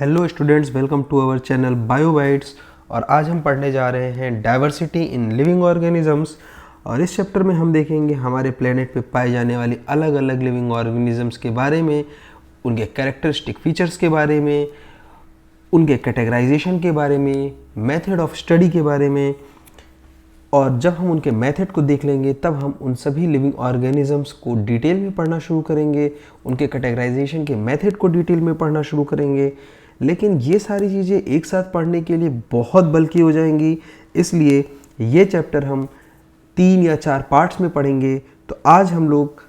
Hello students, welcome to our channel Biobytes. और आज हम पढ़ने जा रहे हैं डाइवर्सिटी इन लिविंग ऑर्गेनिजम्स। और इस चैप्टर में हम देखेंगे हमारे प्लेनेट पे पाए जाने वाली अलग अलग लिविंग ऑर्गेनिजम्स के बारे में, उनके कैरेक्टरिस्टिक फीचर्स के बारे में, उनके कैटेगराइजेशन के बारे में, मेथड ऑफ स्टडी के बारे में। और जब हम उनके मेथड को देख लेंगे तब हम उन सभी लिविंग ऑर्गेनिजम्स को डिटेल में पढ़ना शुरू करेंगे, उनके कैटेगराइजेशन के मेथड को डिटेल में पढ़ना शुरू करेंगे। लेकिन ये सारी चीज़ें एक साथ पढ़ने के लिए बहुत बल्कि हो जाएंगी, इसलिए ये चैप्टर हम 3 या 4 पार्ट्स में पढ़ेंगे। तो आज हम लोग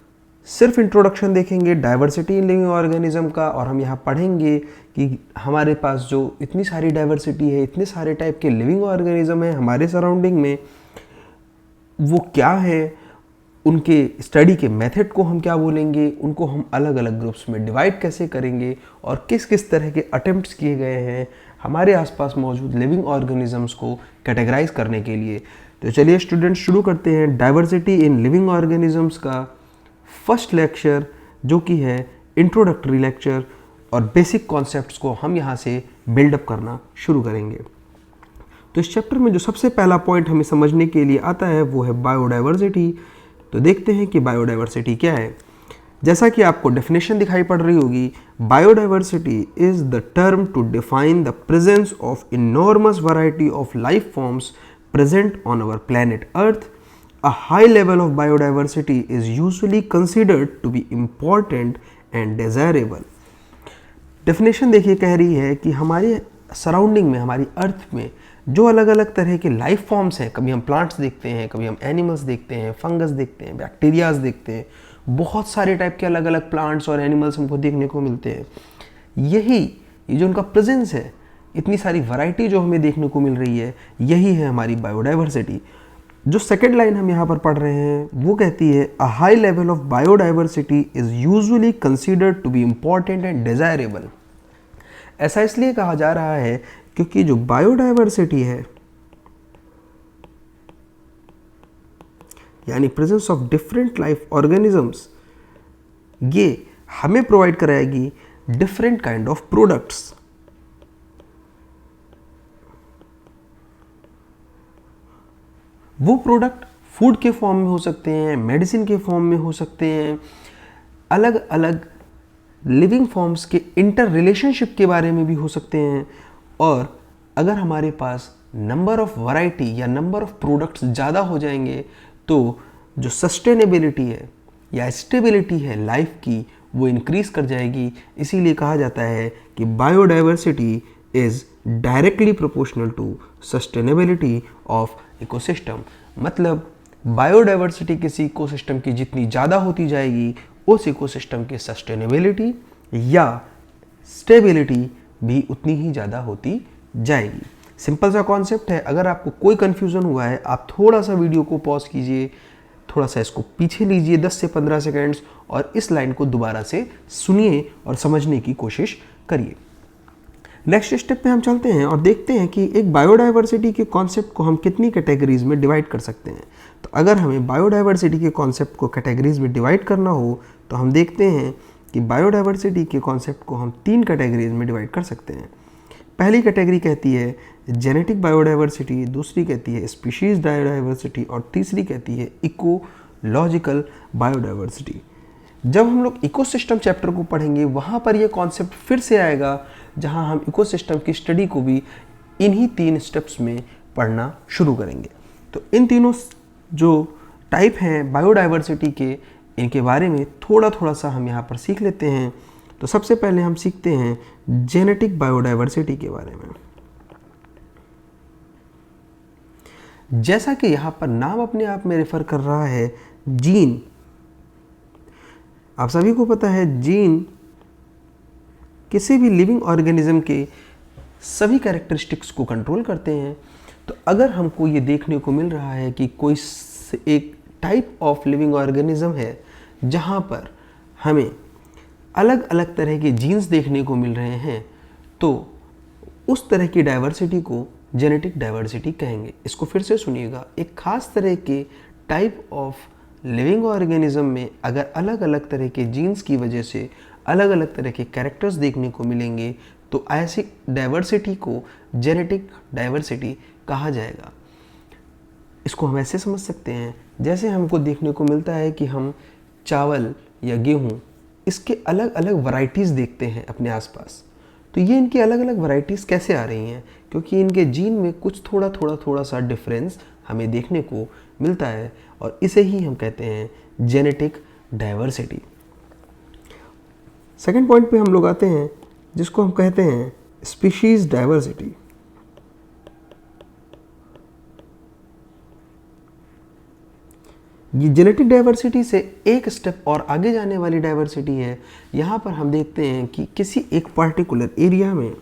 सिर्फ इंट्रोडक्शन देखेंगे डाइवर्सिटी इन लिविंग ऑर्गेनिज्म का, और हम यहाँ पढ़ेंगे कि हमारे पास जो इतनी सारी डाइवर्सिटी है, इतने सारे टाइप के लिविंग ऑर्गेनिज्म है हमारे सराउंडिंग में, वो क्या है, उनके स्टडी के मेथड को हम क्या बोलेंगे, उनको हम अलग अलग ग्रुप्स में डिवाइड कैसे करेंगे, और किस किस तरह के अटेम्प्ट्स किए गए हैं हमारे आसपास मौजूद लिविंग ऑर्गेनिजम्स को कैटेगराइज करने के लिए। तो चलिए स्टूडेंट्स, शुरू करते हैं डाइवर्सिटी इन लिविंग ऑर्गेनिजम्स का फर्स्ट लेक्चर, जो कि है इंट्रोडक्टरी लेक्चर। और बेसिक कॉन्सेप्ट्स को हम यहाँ से बिल्डअप करना शुरू करेंगे। तो इस चैप्टर में जो सबसे पहला पॉइंट हमें समझने के लिए आता है वो है बायोडाइवर्सिटी। तो देखते हैं कि बायोडाइवर्सिटी क्या है। जैसा कि आपको डेफिनेशन दिखाई पड़ रही होगी, biodiversity is the term to define the presence of enormous variety of life forms present on our planet earth. A high level of biodiversity is usually considered to be important and desirable. Definition देखिए, कह रही है कि हमारे surrounding में, हमारी अर्थ में जो अलग अलग तरह के लाइफ फॉर्म्स हैं, कभी हम प्लांट्स देखते हैं, कभी हम एनिमल्स देखते हैं, फंगस देखते हैं, बैक्टीरियाज देखते हैं, बहुत सारे टाइप के अलग अलग प्लांट्स और एनिमल्स हमको देखने को मिलते हैं। ये जो उनका प्रेजेंस है, इतनी सारी वैरायटी जो हमें देखने को मिल रही है, यही है हमारी बायोडाइवर्सिटी। जो सेकेंड लाइन हम यहाँ पर पढ़ रहे हैं वो कहती है, a high level of biodiversity is usually considered to be important and desirable. ऐसा इसलिए कहा जा रहा है क्योंकि जो बायोडाइवर्सिटी है, यानी presence of different life organisms, ये हमें प्रोवाइड कराएगी डिफरेंट काइंड ऑफ प्रोडक्ट्स। वो प्रोडक्ट फूड के फॉर्म में हो सकते हैं, मेडिसिन के फॉर्म में हो सकते हैं, अलग अलग लिविंग फॉर्म्स के इंटर रिलेशनशिप के बारे में भी हो सकते हैं। और अगर हमारे पास नंबर ऑफ वैरायटी या नंबर ऑफ प्रोडक्ट्स ज़्यादा हो जाएंगे तो जो सस्टेनेबिलिटी है या स्टेबिलिटी है लाइफ की, वो इंक्रीज कर जाएगी। इसीलिए कहा जाता है कि biodiversity is directly proportional to sustainability of ecosystem. मतलब बायोडाइवर्सिटी किसी इकोसिस्टम की जितनी ज़्यादा होती जाएगी, उस इकोसिस्टम की सस्टेनेबिलिटी या स्टेबिलिटी भी उतनी ही ज़्यादा होती जाएगी। सिंपल सा कॉन्सेप्ट है। अगर आपको कोई कन्फ्यूज़न हुआ है, आप थोड़ा सा वीडियो को पॉज कीजिए, थोड़ा सा इसको पीछे लीजिए 10 से 15 सेकेंड्स, और इस लाइन को दोबारा से सुनिए और समझने की कोशिश करिए। नेक्स्ट स्टेप पे हम चलते हैं और देखते हैं कि एक बायोडाइवर्सिटी के कॉन्सेप्ट को हम कितनी कैटेगरीज में डिवाइड कर सकते हैं। तो अगर हमें बायोडाइवर्सिटी के कॉन्सेप्ट को कैटेगरीज में डिवाइड करना हो तो हम देखते हैं कि बायोडाइवर्सिटी के कॉन्सेप्ट को हम 3 कैटेगरीज में डिवाइड कर सकते हैं। पहली कैटेगरी कहती है जेनेटिक बायोडाइवर्सिटी, दूसरी कहती है स्पीशीज बायोडाइवर्सिटी, और तीसरी कहती है इकोलॉजिकल बायोडाइवर्सिटी। जब हम लोग इकोसिस्टम चैप्टर को पढ़ेंगे वहाँ पर यह कॉन्सेप्ट फिर से आएगा, जहाँ हम इकोसिस्टम की स्टडी को भी इन्हीं 3 स्टेप्स में पढ़ना शुरू करेंगे। तो इन तीनों जो टाइप हैं बायोडाइवर्सिटी के, इनके बारे में थोड़ा थोड़ा सा हम यहाँ पर सीख लेते हैं। तो सबसे पहले हम सीखते हैं जेनेटिक बायोडाइवर्सिटी के बारे में। जैसा कि यहाँ पर नाम अपने आप में रेफर कर रहा है, जीन। आप सभी को पता है जीन किसी भी लिविंग ऑर्गेनिज्म के सभी कैरेक्टरिस्टिक्स को कंट्रोल करते हैं। तो अगर हमको ये देखने को मिल रहा है कि कोई एक टाइप ऑफ लिविंग ऑर्गेनिज्म है जहाँ पर हमें अलग अलग तरह के जीन्स देखने को मिल रहे हैं, तो उस तरह की डाइवर्सिटी को जेनेटिक डाइवर्सिटी कहेंगे। इसको फिर से सुनिएगा, एक खास तरह के टाइप ऑफ लिविंग ऑर्गेनिज्म में अगर अलग अलग तरह के जीन्स की वजह से अलग अलग तरह के कैरेक्टर्स देखने को मिलेंगे, तो ऐसी डाइवर्सिटी को जेनेटिक डाइवर्सिटी कहा जाएगा। इसको हम ऐसे समझ सकते हैं जैसे हमको देखने को मिलता है कि हम चावल या गेहूँ इसके अलग अलग वैरायटीज़ देखते हैं अपने आसपास। तो ये इनकी अलग अलग वैरायटीज़ कैसे आ रही हैं? क्योंकि इनके जीन में कुछ थोड़ा सा डिफरेंस हमें देखने को मिलता है और इसे ही हम कहते हैं जेनेटिक डाइवर्सिटी। सेकंड पॉइंट पे हम लोग आते हैं जिसको हम कहते हैं स्पीशीज डाइवर्सिटी। ये जेनेटिक डाइवर्सिटी से एक स्टेप और आगे जाने वाली डाइवर्सिटी है। यहाँ पर हम देखते हैं कि किसी एक पर्टिकुलर एरिया में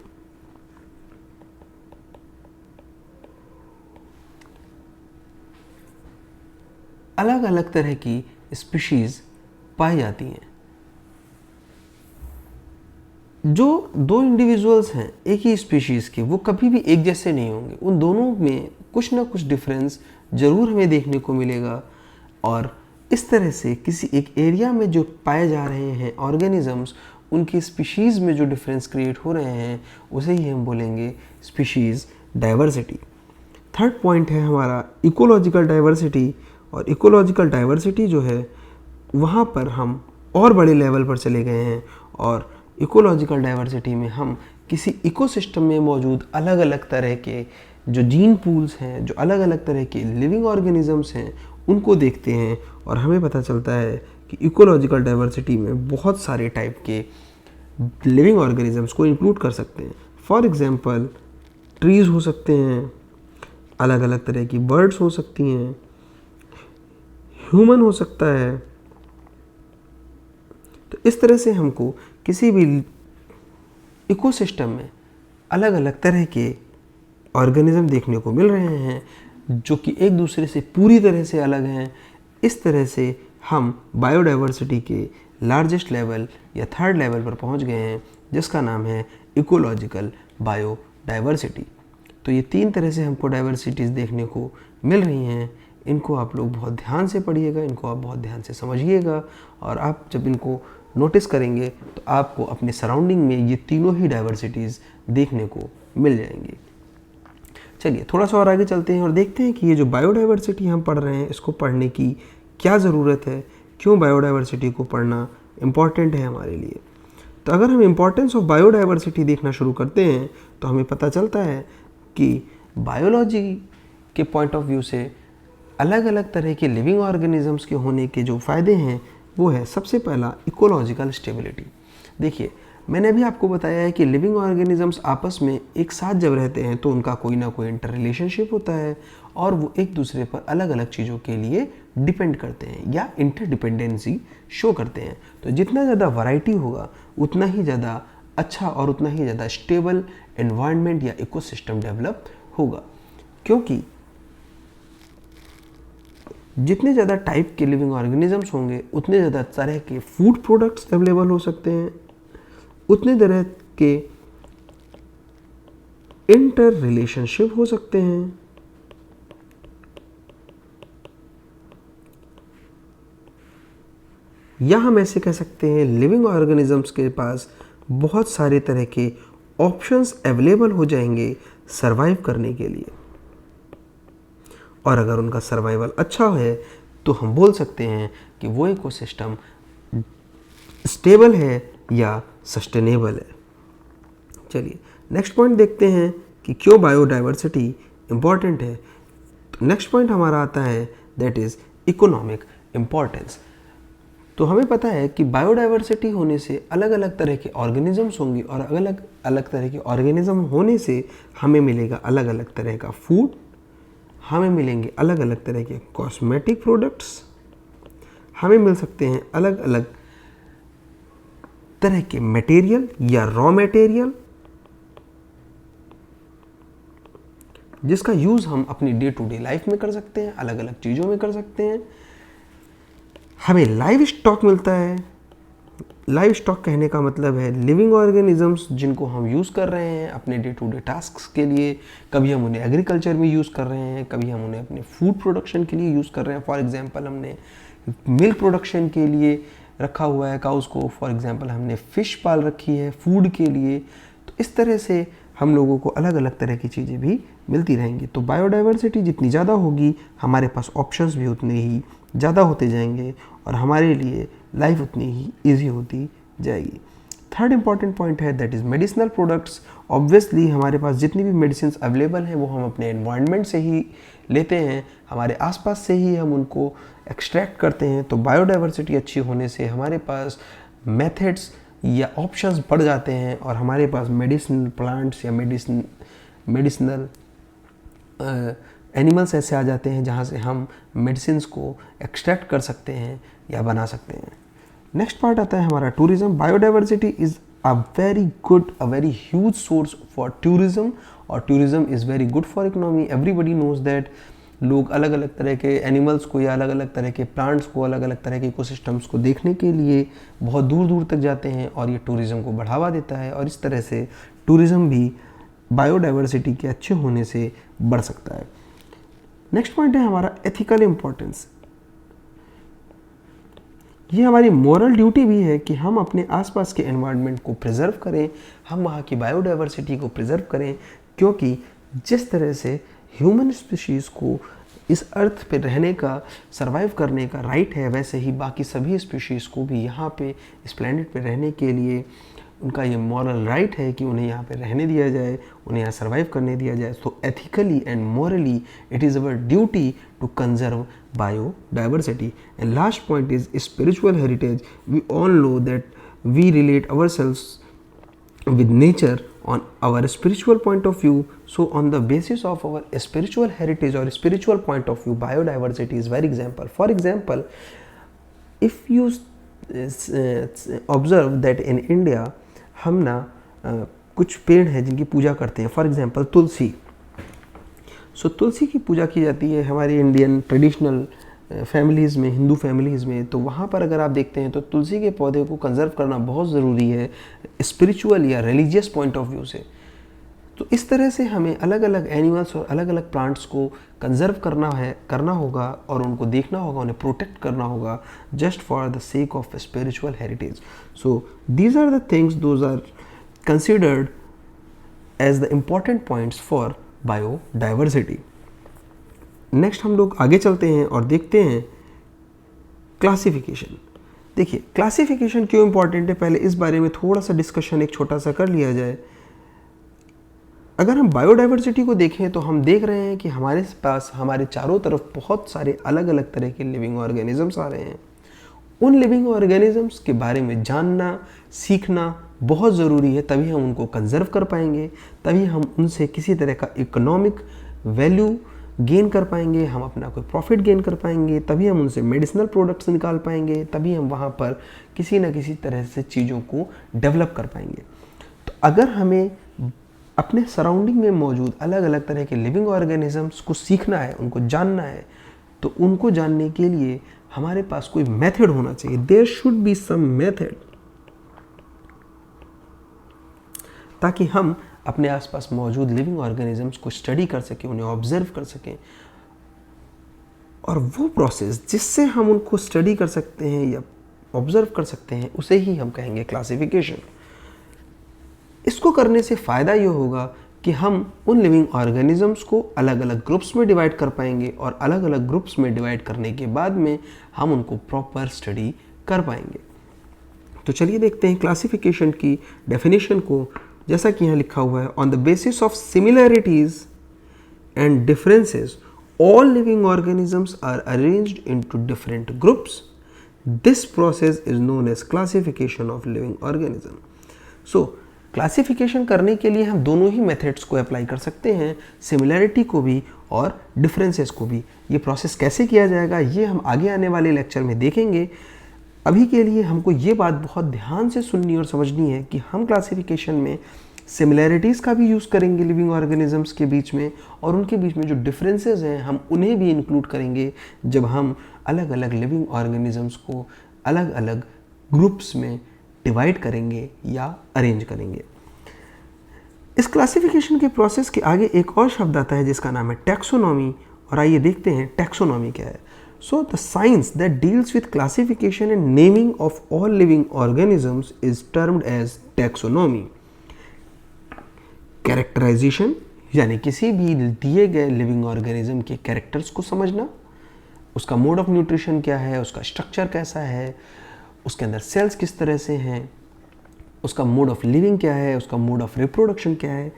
अलग अलग तरह की स्पीशीज पाई जाती हैं। जो दो इंडिविजुअल्स हैं एक ही स्पीशीज़ के, वो कभी भी एक जैसे नहीं होंगे। उन दोनों में कुछ ना कुछ डिफरेंस ज़रूर हमें देखने को मिलेगा और इस तरह से किसी एक एरिया में जो पाए जा रहे हैं ऑर्गेनिजम्स, उनकी स्पीशीज़ में जो डिफरेंस क्रिएट हो रहे हैं उसे ही हम बोलेंगे स्पीशीज़ डाइवर्सिटी। थर्ड पॉइंट है हमारा इकोलॉजिकल डाइवर्सिटी। और इकोलॉजिकल डाइवर्सिटी जो है वहाँ पर हम और बड़े लेवल पर चले गए हैं और इकोलॉजिकल डाइवर्सिटी में हम किसी इकोसिस्टम में मौजूद अलग अलग तरह के जो जीन पूल्स हैं, जो अलग अलग तरह के लिविंग ऑर्गेनिजम्स हैं, उनको देखते हैं और हमें पता चलता है कि इकोलॉजिकल डाइवर्सिटी में बहुत सारे टाइप के लिविंग ऑर्गेनिजम्स को इंक्लूड कर सकते हैं। फॉर एग्जांपल ट्रीज़ हो सकते हैं, अलग अलग तरह की बर्ड्स हो सकती हैं, ह्यूमन हो सकता है। तो इस तरह से हमको किसी भी इकोसिस्टम में अलग अलग तरह के ऑर्गेनिज्म देखने को मिल रहे हैं जो कि एक दूसरे से पूरी तरह से अलग हैं। इस तरह से हम बायोडाइवर्सिटी के लार्जेस्ट लेवल या थर्ड लेवल पर पहुंच गए हैं जिसका नाम है इकोलॉजिकल बायोडाइवर्सिटी। तो ये तीन तरह से हमको डाइवर्सिटीज़ देखने को मिल रही हैं। इनको आप लोग बहुत ध्यान से पढ़िएगा, इनको आप बहुत ध्यान से समझिएगा और आप जब इनको नोटिस करेंगे तो आपको अपने सराउंडिंग में ये तीनों ही डाइवर्सिटीज़ देखने को मिल जाएंगी। चलिए थोड़ा सा और आगे चलते हैं और देखते हैं कि ये जो बायोडाइवर्सिटी हम पढ़ रहे हैं इसको पढ़ने की क्या ज़रूरत है, क्यों बायोडाइवर्सिटी को पढ़ना इम्पॉर्टेंट है हमारे लिए। तो अगर हम इम्पॉर्टेंस ऑफ बायोडाइवर्सिटी देखना शुरू करते हैं तो हमें पता चलता है कि बायोलॉजी के पॉइंट ऑफ व्यू से अलग अलग तरह के लिविंग ऑर्गेनिजम्स के होने के जो फ़ायदे हैं वो है सबसे पहला इकोलॉजिकल स्टेबिलिटी। देखिए मैंने अभी आपको बताया है कि लिविंग ऑर्गेनिजम्स आपस में एक साथ जब रहते हैं तो उनका कोई ना कोई इंटर रिलेशनशिप होता है और वो एक दूसरे पर अलग अलग चीज़ों के लिए डिपेंड करते हैं या इंटरडिपेंडेंसी शो करते हैं। तो जितना ज़्यादा वैरायटी होगा उतना ही ज़्यादा अच्छा और उतना ही ज़्यादा स्टेबल एनवायरनमेंट या इकोसिस्टम डेवलप होगा, क्योंकि जितने ज़्यादा टाइप के लिविंग ऑर्गेनिजम्स होंगे उतने ज़्यादा तरह के फूड प्रोडक्ट्स अवेलेबल हो सकते हैं, उतने तरह के इंटर रिलेशनशिप हो सकते हैं। या हम ऐसे कह सकते हैं लिविंग ऑर्गेनिजम्स के पास बहुत सारे तरह के ऑप्शंस अवेलेबल हो जाएंगे सरवाइव करने के लिए, और अगर उनका सर्वाइवल अच्छा है तो हम बोल सकते हैं कि वो इकोसिस्टम स्टेबल है या सस्टेनेबल है। चलिए नेक्स्ट पॉइंट देखते हैं कि क्यों बायोडाइवर्सिटी इम्पॉर्टेंट है। तो नेक्स्ट पॉइंट हमारा आता है दैट इज़ इकोनॉमिक इम्पॉर्टेंस। तो हमें पता है कि बायोडाइवर्सिटी होने से अलग अलग तरह के ऑर्गेनिजम्स होंगे और अलग अलग तरह के ऑर्गेनिज्म होने से हमें मिलेगा अलग अलग तरह का फूड, हमें मिलेंगे अलग अलग तरह के कॉस्मेटिक प्रोडक्ट्स, हमें मिल सकते हैं अलग अलग तरह के मटेरियल या रॉ मटेरियल जिसका यूज़ हम अपनी डे टू डे लाइफ में कर सकते हैं, अलग अलग चीज़ों में कर सकते हैं। हमें लाइव स्टॉक मिलता है। लाइव स्टॉक कहने का मतलब है लिविंग ऑर्गेनिजम्स जिनको हम यूज़ कर रहे हैं अपने डे टू डे टास्क के लिए। कभी हम उन्हें एग्रीकल्चर में यूज़ कर रहे हैं, कभी हम उन्हें अपने फूड प्रोडक्शन के लिए यूज़ कर रहे हैं। फॉर एग्जांपल हमने मिल्क प्रोडक्शन के लिए रखा हुआ है काउस को, फॉर एग्जांपल हमने फ़िश पाल रखी है फूड के लिए। तो इस तरह से हम लोगों को अलग अलग तरह की चीज़ें भी मिलती रहेंगी। तो बायोडाइवर्सिटी जितनी ज़्यादा होगी हमारे पास ऑप्शंस भी उतने ही ज़्यादा होते जाएंगे और हमारे लिए लाइफ उतनी ही ईजी होती जाएगी। थर्ड इंपॉर्टेंट पॉइंट है that is medicinal products. Obviously हमारे पास जितनी भी मेडिसिन अवेलेबल हैं वो हम अपने एनवायरनमेंट से ही लेते हैं, हमारे आसपास से ही हम उनको एक्सट्रैक्ट करते हैं। तो बायोडाइवर्सिटी अच्छी होने से हमारे पास मेथड्स या ऑप्शंस बढ़ जाते हैं और हमारे पास मेडिसिनल प्लांट्स या मेडिसिनल एनिमल्स ऐसे आ जाते हैं जहाँ से हम मेडिसिन को एक्सट्रैक्ट कर सकते हैं या बना सकते हैं। नेक्स्ट पार्ट आता है हमारा tourism. Biodiversity is a very huge source for tourism और tourism is very good for economy. Everybody knows that लोग अलग अलग तरह के एनिमल्स को या अलग अलग तरह के प्लांट्स को, अलग अलग तरह के इकोसिस्टम्स को देखने के लिए बहुत दूर दूर तक जाते हैं और ये टूरिज़्म को बढ़ावा देता है और इस तरह से टूरिज़्म भी बायोडाइवर्सिटी के अच्छे होने से बढ़ सकता है। नेक्स्ट पॉइंट है हमारा एथिकल इम्पोर्टेंस। ये हमारी मॉरल ड्यूटी भी है कि हम अपने आसपास के एनवायरनमेंट को प्रिजर्व करें, हम वहाँ की बायोडाइवर्सिटी को प्रिजर्व करें, क्योंकि जिस तरह से ह्यूमन स्पीशीज़ को इस अर्थ पे रहने का, सरवाइव करने का राइट है, वैसे ही बाकी सभी स्पीशीज़ को भी यहाँ पे इस प्लेनेट पे रहने के लिए उनका ये मॉरल राइट है कि उन्हें यहाँ पे रहने दिया जाए, उन्हें यहाँ सर्वाइव करने दिया जाए। तो ethically and morally it is our duty to conserve biodiversity. And last point is spiritual heritage. We all know that we relate ourselves with nature on our spiritual point of view. So on the basis of our spiritual heritage or spiritual point of view, biodiversity is very example. For example, if you observe that in India हम ना कुछ पेड़ हैं जिनकी पूजा करते हैं। For example तुलसी। सो तुलसी की पूजा की जाती है हमारी इंडियन ट्रेडिशनल फैमिलीज़ में, हिंदू फैमिलीज़ में। तो वहाँ पर अगर आप देखते हैं तो तुलसी के पौधे को कंजर्व करना बहुत ज़रूरी है स्पिरिचुअल या रिलीजियस पॉइंट ऑफ व्यू से। तो इस तरह से हमें अलग अलग एनिमल्स और अलग अलग प्लांट्स को कंजर्व करना होगा और उनको देखना होगा, उन्हें प्रोटेक्ट करना होगा just for the sake of spiritual heritage. So these are the things those are considered as the important points for biodiversity. Next हम लोग आगे चलते हैं और देखते हैं क्लासिफिकेशन। देखिए क्लासिफिकेशन क्यों इंपॉर्टेंट है, पहले इस बारे में थोड़ा सा डिस्कशन एक छोटा सा कर लिया जाए। अगर हम बायोडाइवर्सिटी को देखें तो हम देख रहे हैं कि हमारे पास हमारे चारों तरफ बहुत सारे अलग अलग तरह के लिविंग ऑर्गेनिजम्स आ रहे हैं। उन लिविंग ऑर्गेनिजम्स के बारे में जानना, सीखना बहुत ज़रूरी है, तभी हम उनको कंजर्व कर पाएंगे, तभी हम उनसे किसी तरह का इकोनॉमिक वैल्यू गेन कर पाएंगे, हम अपना कोई प्रॉफिट गेन कर पाएंगे, तभी हम उनसे मेडिसिनल प्रोडक्ट्स निकाल पाएंगे, तभी हम वहाँ पर किसी न किसी तरह से चीज़ों को डेवलप कर पाएंगे। तो अगर हमें अपने सराउंडिंग में मौजूद अलग अलग तरह के लिविंग ऑर्गेनिजम्स को सीखना है, उनको जानना है, तो उनको जानने के लिए हमारे पास कोई मेथड होना चाहिए। There should be some method, ताकि हम अपने आसपास मौजूद लिविंग ऑर्गेनिजम्स को स्टडी कर सकें, उन्हें ऑब्जर्व कर सकें। और वो प्रोसेस जिससे हम उनको स्टडी कर सकते हैं या ऑब्जर्व कर सकते हैं, उसे ही हम कहेंगे क्लासिफिकेशन। इसको करने से फ़ायदा ये होगा कि हम उन लिविंग ऑर्गेनिजम्स को अलग अलग ग्रुप्स में डिवाइड कर पाएंगे और अलग अलग ग्रुप्स में डिवाइड करने के बाद में हम उनको प्रॉपर स्टडी कर पाएंगे। तो चलिए देखते हैं क्लासिफिकेशन की डेफिनेशन को। जैसा कि यहाँ लिखा हुआ है, on the basis of similarities and differences all living organisms are arranged into different groups. This process is known as classification of living organism. So classification करने के लिए हम दोनों ही मेथड्स को अप्लाई कर सकते हैं, सिमिलैरिटी को भी और डिफरेंसेस को भी। ये प्रोसेस कैसे किया जाएगा ये हम आगे आने वाले लेक्चर में देखेंगे। अभी के लिए हमको ये बात बहुत ध्यान से सुननी और समझनी है कि हम क्लासिफिकेशन में सिमिलैरिटीज़ का भी यूज़ करेंगे लिविंग ऑर्गेनिजम्स के बीच में, और उनके बीच में जो डिफरेंसेस हैं हम उन्हें भी इंक्लूड करेंगे जब हम अलग अलग लिविंग ऑर्गेनिजम्स को अलग अलग ग्रुप्स में डिवाइड करेंगे या अरेंज करेंगे। इस क्लासिफिकेशन के प्रोसेस के आगे एक और शब्द आता है जिसका नाम है टैक्सोनॉमी, और आइए देखते हैं टैक्सोनॉमी क्या है। So the science that deals with classification and naming of all living organisms is termed as taxonomy. Characterization यानी किसी भी दिए गए लिविंग ऑर्गेनिज्म के कैरेक्टर्स को समझना, उसका मोड ऑफ न्यूट्रिशन क्या है, उसका स्ट्रक्चर कैसा है, उसके अंदर सेल्स किस तरह से हैं, उसका मोड ऑफ लिविंग क्या है, उसका मोड ऑफ रिप्रोडक्शन क्या है,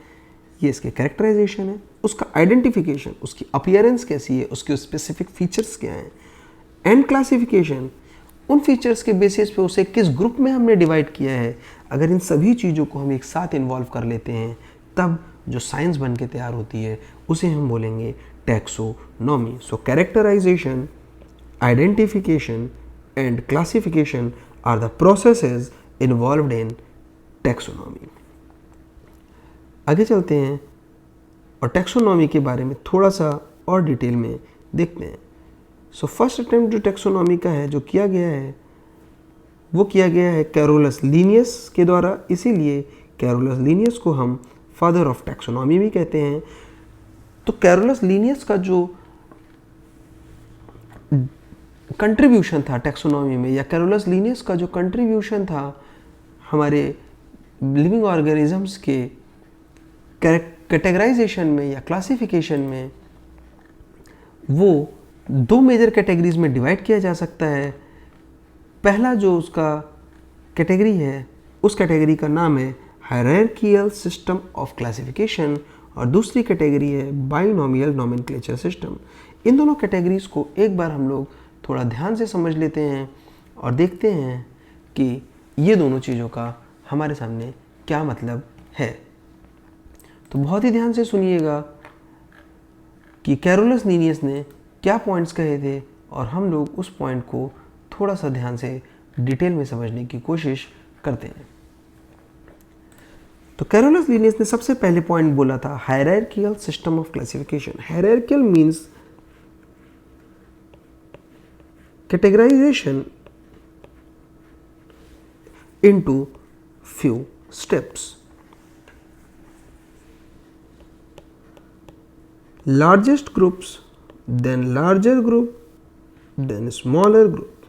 ये इसके कैरेक्टराइजेशन है। उसका आइडेंटिफिकेशन, उसकी अपीयरेंस कैसी है, उसके स्पेसिफिक फीचर्स क्या हैं, एंड क्लासिफिकेशन, उन फीचर्स के बेसिस पे उसे किस ग्रुप में हमने डिवाइड किया है। अगर इन सभी चीज़ों को हम एक साथ इन्वॉल्व कर लेते हैं तब जो साइंस बन के तैयार होती है उसे हम बोलेंगे taxonomy. So characterization, identification and classification are the processes involved in taxonomy. आगे चलते हैं और टैक्सोनॉमी के बारे में थोड़ा सा और डिटेल में देखते हैं। सो फर्स्ट अटेम्प्ट जो टैक्सोनॉमी का है, जो किया गया है, वो किया गया है कैरोलस लीनियस के द्वारा। इसीलिए कैरोलस लीनियस को हम फादर ऑफ टैक्सोनॉमी भी कहते हैं। तो कैरोलस लीनियस का जो कंट्रीब्यूशन था टैक्सोनॉमी में, या कैरोलस लीनियस का जो कंट्रीब्यूशन था हमारे लिविंग ऑर्गेनिजम्स के कैटेगराइजेशन में या क्लासिफिकेशन में, वो दो मेजर कैटेगरीज में डिवाइड किया जा सकता है। पहला जो उसका कैटेगरी है, उस कैटेगरी का नाम है हायरार्कियल सिस्टम ऑफ क्लासिफिकेशन, और दूसरी कैटेगरी है बाइनोमियल नोमेनक्लेचर सिस्टम। इन दोनों कैटेगरीज को एक बार हम लोग थोड़ा ध्यान से समझ लेते हैं और देखते हैं कि ये दोनों चीज़ों का हमारे सामने क्या मतलब है। तो बहुत ही ध्यान से सुनिएगा कि कैरोलस लीनियस ने क्या पॉइंट्स कहे थे और हम लोग उस पॉइंट को थोड़ा सा ध्यान से डिटेल में समझने की कोशिश करते हैं। तो कैरोलस लीनियस ने सबसे पहले पॉइंट बोला था hierarchical system of classification. Hierarchical means categorization into few steps. Largest groups, then larger group, then smaller group.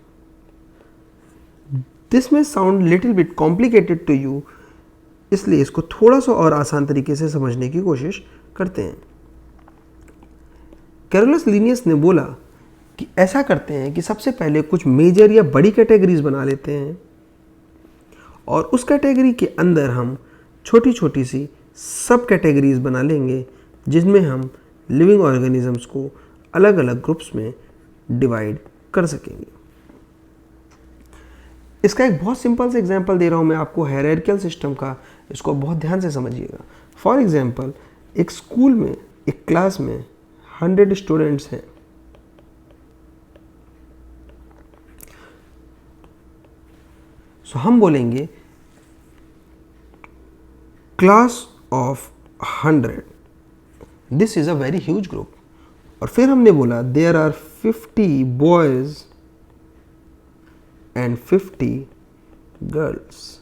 This may sound little bit complicated to you, इसलिए इसको थोड़ा सा और आसान तरीके से समझने की कोशिश करते हैं। कैरोलस लीनियस ने बोला कि ऐसा करते हैं कि सबसे पहले कुछ मेजर या बड़ी कैटेगरीज बना लेते हैं और उस कैटेगरी के अंदर हम छोटी छोटी सी सब कैटेगरीज बना लेंगे, जिसमें हम लिविंग ऑर्गेनिजम्स को अलग अलग ग्रुप्स में डिवाइड कर सकेंगे। इसका एक बहुत सिंपल सा एग्जांपल दे रहा हूँ मैं आपको हायरार्कियल सिस्टम का, इसको बहुत ध्यान से समझिएगा। फॉर एग्जांपल, एक स्कूल में, एक क्लास में 100 स्टूडेंट्स हैं। सो हम बोलेंगे class of 100, this is a very huge group. और फिर हमने बोला there are 50 boys and 50 girls.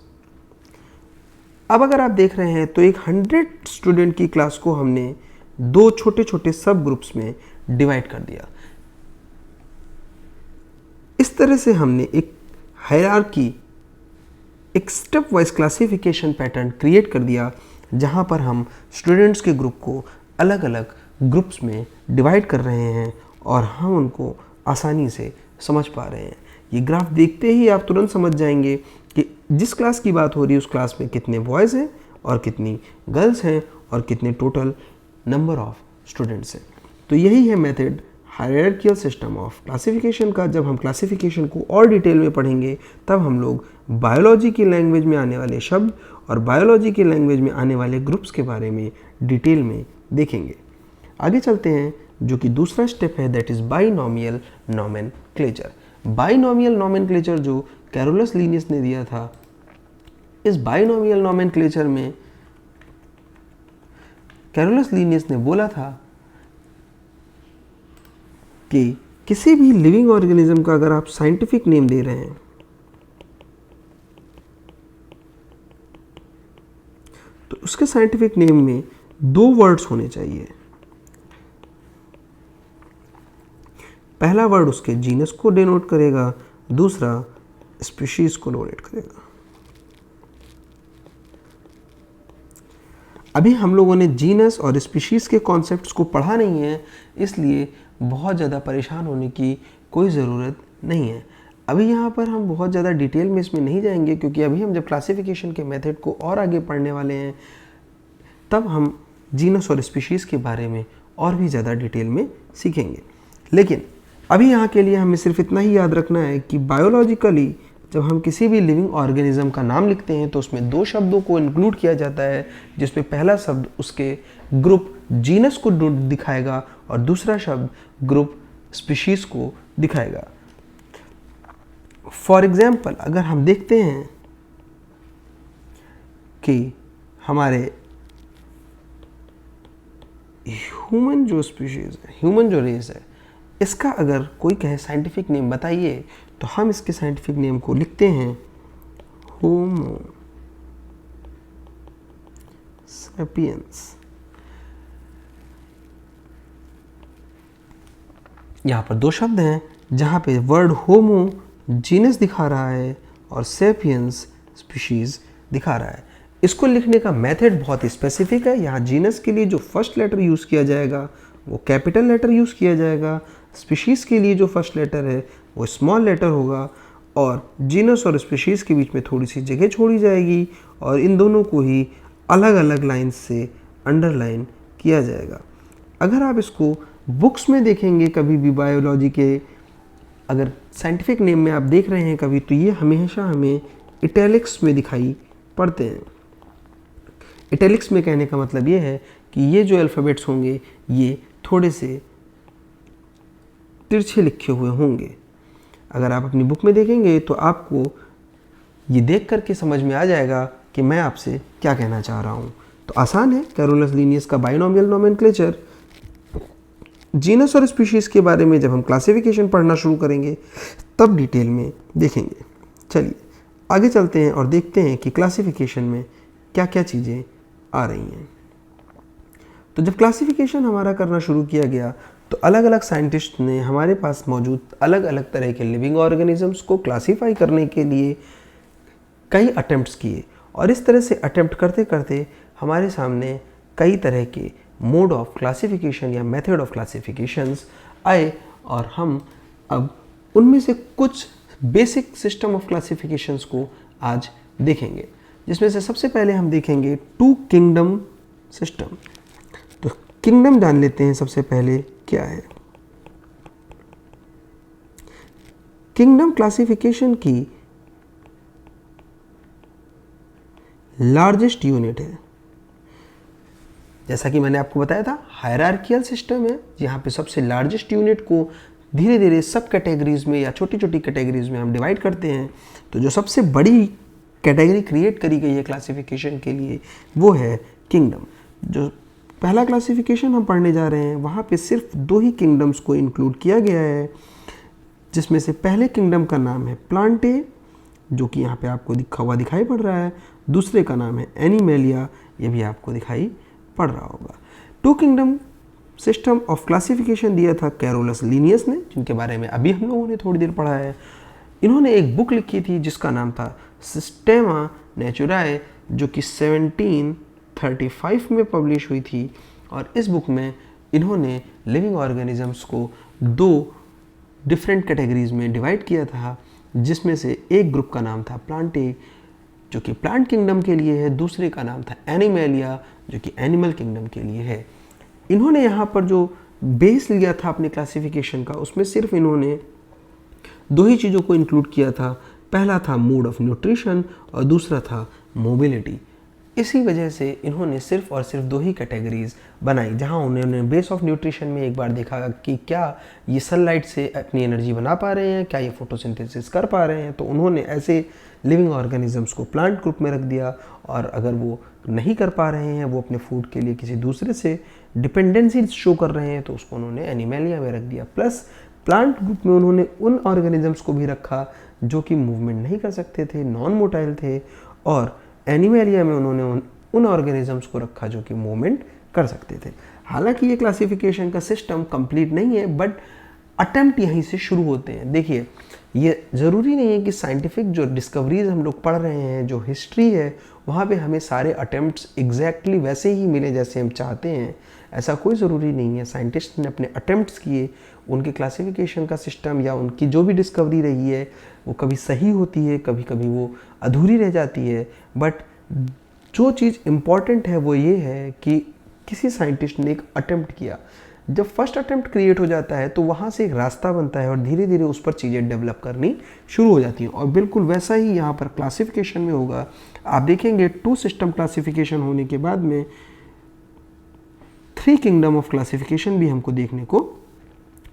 अब अगर आप देख रहे हैं तो एक 100 स्टूडेंट की क्लास को हमने दो छोटे छोटे सब ग्रुप्स में डिवाइड कर दिया। इस तरह से हमने एक हायरार्की, एक step wise classification pattern create कर दिया, जहां पर हम स्टूडेंट्स के ग्रुप को अलग अलग ग्रुप्स में डिवाइड कर रहे हैं और हम उनको आसानी से समझ पा रहे हैं। ये ग्राफ देखते ही आप तुरंत समझ जाएंगे कि जिस क्लास की बात हो रही है उस क्लास में कितने बॉयज़ हैं और कितनी गर्ल्स हैं और कितने टोटल नंबर ऑफ स्टूडेंट्स हैं। तो यही है method hierarchical system of classification का। जब हम क्लासिफिकेशन को और डिटेल में पढ़ेंगे तब हम लोग बायोलॉजी की लैंग्वेज में आने वाले शब्द और बायोलॉजी की लैंग्वेज में आने वाले ग्रुप्स के बारे में डिटेल में देखेंगे। आगे चलते हैं, जो कि दूसरा स्टेप है, that is binomial nomenclature. Binomial nomenclature जो कैरोलस लीनियस ने दिया था, इस बाइनोमियल नोमेनक्लेचर में कैरोलस लीनियस ने बोला था कि किसी भी लिविंग ऑर्गेनिज्म का अगर आप साइंटिफिक नेम दे रहे हैं तो उसके साइंटिफिक नेम में दो वर्ड्स होने चाहिए। पहला वर्ड उसके जीनस को डिनोट करेगा, दूसरा स्पीशीज को डिनोट करेगा। अभी हम लोगों ने जीनस और स्पीशीज़ के कॉन्सेप्ट्स को पढ़ा नहीं है, इसलिए बहुत ज़्यादा परेशान होने की कोई ज़रूरत नहीं है। अभी यहाँ पर हम बहुत ज़्यादा डिटेल में इसमें नहीं जाएंगे, क्योंकि अभी हम जब क्लासिफिकेशन के मेथड को और आगे पढ़ने वाले हैं तब हम जीनस और स्पीशीज़ के बारे में और भी ज़्यादा डिटेल में सीखेंगे। लेकिन अभी यहाँ के लिए हमें सिर्फ इतना ही याद रखना है कि बायोलॉजिकली जब हम किसी भी लिविंग ऑर्गेनिज्म का नाम लिखते हैं तो उसमें दो शब्दों को इंक्लूड किया जाता है, जिसमें पहला शब्द उसके ग्रुप जीनस को दिखाएगा और दूसरा शब्द ग्रुप स्पीशीज़ को दिखाएगा। फॉर एग्जाम्पल अगर हम देखते हैं कि हमारे ह्यूमन जो स्पीशीज़ है, ह्यूमन जो रेस है, इसका अगर कोई कहे साइंटिफिक नेम बताइए तो हम इसके साइंटिफिक नेम को लिखते हैं होमो सैपियंस। यहाँ पर दो शब्द हैं जहाँ पे वर्ड होमो जीनस दिखा रहा है और सैपियंस स्पीशीज़ दिखा रहा है। इसको लिखने का मेथड बहुत ही स्पेसिफिक है। यहाँ जीनस के लिए जो फर्स्ट लेटर यूज़ किया जाएगा वो कैपिटल लेटर यूज़ किया जाएगा, स्पीशीज़ के लिए जो फर्स्ट लेटर है वो स्मॉल लेटर होगा, और जीनस और स्पीशीज़ के बीच में थोड़ी सी जगह छोड़ी जाएगी और इन दोनों को ही अलग अलग लाइन से अंडरलाइन किया जाएगा। अगर आप इसको बुक्स में देखेंगे कभी भी बायोलॉजी के, अगर साइंटिफिक नेम में आप देख रहे हैं कभी, तो ये हमेशा हमें इटैलिक्स में दिखाई पड़ते हैं। इटैलिक्स में कहने का मतलब ये है कि ये जो अल्फ़ाबेट्स होंगे ये थोड़े से तिरछे लिखे हुए होंगे। अगर आप अपनी बुक में देखेंगे तो आपको ये देख करके समझ में आ जाएगा कि मैं आपसे क्या कहना चाह रहा हूँ। तो आसान है, कैरोलस लिनियस का बाइनोमियल नोमेनक्लेचर। जीनस और स्पीशीज़ के बारे में जब हम क्लासिफिकेशन पढ़ना शुरू करेंगे तब डिटेल में देखेंगे। चलिए आगे चलते हैं और देखते हैं कि क्लासिफिकेशन में क्या क्या चीज़ें आ रही हैं। तो जब क्लासिफिकेशन हमारा करना शुरू किया गया तो अलग अलग साइंटिस्ट ने हमारे पास मौजूद अलग अलग तरह के लिविंग ऑर्गेनिजम्स को क्लासीफाई करने के लिए कई अटेम्प्ट्स किए, और इस तरह से अटेम्प्ट करते करते हमारे सामने कई तरह के मोड ऑफ क्लासिफिकेशन या मेथड ऑफ क्लासिफिकेशंस आए, और हम अब उनमें से कुछ बेसिक सिस्टम ऑफ क्लासिफिकेशंस को आज देखेंगे, जिसमें से सबसे पहले हम देखेंगे टू किंगडम सिस्टम। तो किंगडम जान लेते हैं सबसे पहले क्या है। किंगडम क्लासिफिकेशन की लार्जेस्ट यूनिट है। जैसा कि मैंने आपको बताया था, हायरार्कियल सिस्टम है जहाँ पे सबसे लार्जेस्ट यूनिट को धीरे धीरे सब कैटेगरीज में या छोटी छोटी कैटेगरीज में हम डिवाइड करते हैं। तो जो सबसे बड़ी कैटेगरी क्रिएट करी गई है क्लासिफिकेशन के लिए वो है किंगडम। जो पहला क्लासिफिकेशन हम पढ़ने जा रहे हैं वहाँ पे सिर्फ दो ही किंगडम्स को इंक्लूड किया गया है, जिसमें से पहले किंगडम का नाम है प्लांटे, जो कि यहाँ पे आपको लिखा हुआ दिखाई पड़ रहा है। दूसरे का नाम है एनिमेलिया, ये भी आपको दिखाई पड़ रहा होगा। Two kingdom system of classification दिया था कैरोलस लिनियस ने, जिनके बारे में अभी हम लोगों ने थोड़ी देर पढ़ा है। इन्होंने एक बुक लिखी थी जिसका नाम था सिस्टेमा नेचुराe, जो कि 1735 में पब्लिश हुई थी, और इस बुक में इन्होंने लिविंग ऑर्गेनिजम्स को दो डिफरेंट कैटेगरीज में डिवाइड किया था, जिसमें से एक ग्रुप का नाम था प्लांटे, जो कि प्लांट किंगडम के लिए है, दूसरे का नाम था एनिमेलिया, जो कि एनिमल किंगडम के लिए है। इन्होंने यहाँ पर जो बेस लिया था अपने क्लासिफिकेशन का, उसमें सिर्फ इन्होंने दो ही चीज़ों को इंक्लूड किया था। पहला था मोड ऑफ न्यूट्रिशन और दूसरा था मोबिलिटी। इसी वजह से इन्होंने सिर्फ और सिर्फ दो ही कैटेगरीज बनाई, जहां उन्होंने बेस ऑफ न्यूट्रिशन में एक बार देखा कि क्या ये सनलाइट से अपनी एनर्जी बना पा रहे हैं, क्या ये फोटोसिंथेसिस कर पा रहे हैं। तो उन्होंने ऐसे लिविंग ऑर्गेनिजम्स को प्लांट ग्रुप में रख दिया, और अगर वो नहीं कर पा रहे हैं, वो अपने फूड के लिए किसी दूसरे से डिपेंडेंसी शो कर रहे हैं, तो उसको उन्होंने एनिमेलिया में रख दिया। प्लस प्लांट ग्रुप में उन्होंने उन ऑर्गेनिजम्स को भी रखा जो कि मूवमेंट नहीं कर सकते थे, नॉन मोटाइल थे, और एनिमेलिया में उन्होंने उन ऑर्गेनिजम्स को रखा जो कि मूवमेंट कर सकते थे। हालांकि ये क्लासिफिकेशन का सिस्टम कंप्लीट नहीं है, बट अटेम्प्ट यहीं से शुरू होते हैं। देखिए, ये ज़रूरी नहीं है कि साइंटिफिक जो डिस्कवरीज हम लोग पढ़ रहे हैं, जो हिस्ट्री है, वहाँ पे हमें सारे अटेम्प्ट्स एग्जैक्टली वैसे ही मिले जैसे हम चाहते हैं। ऐसा कोई ज़रूरी नहीं है। साइंटिस्ट ने अपने अटेम्प्ट्स किए, उनके क्लासिफिकेशन का सिस्टम या उनकी जो भी डिस्कवरी रही है वो कभी सही होती है, कभी कभी वो अधूरी रह जाती है। बट जो चीज़ इम्पॉर्टेंट है वो ये है कि किसी साइंटिस्ट ने एक अटेम्प्ट किया। जब फर्स्ट अटेम्प्ट क्रिएट हो जाता है तो वहाँ से एक रास्ता बनता है और धीरे धीरे उस पर चीज़ें डेवलप करनी शुरू हो जाती हैं। और बिल्कुल वैसा ही यहाँ पर क्लासिफिकेशन में होगा। आप देखेंगे 2 सिस्टम क्लासिफिकेशन होने के बाद में 3 किंगडम ऑफ क्लासिफिकेशन भी हमको देखने को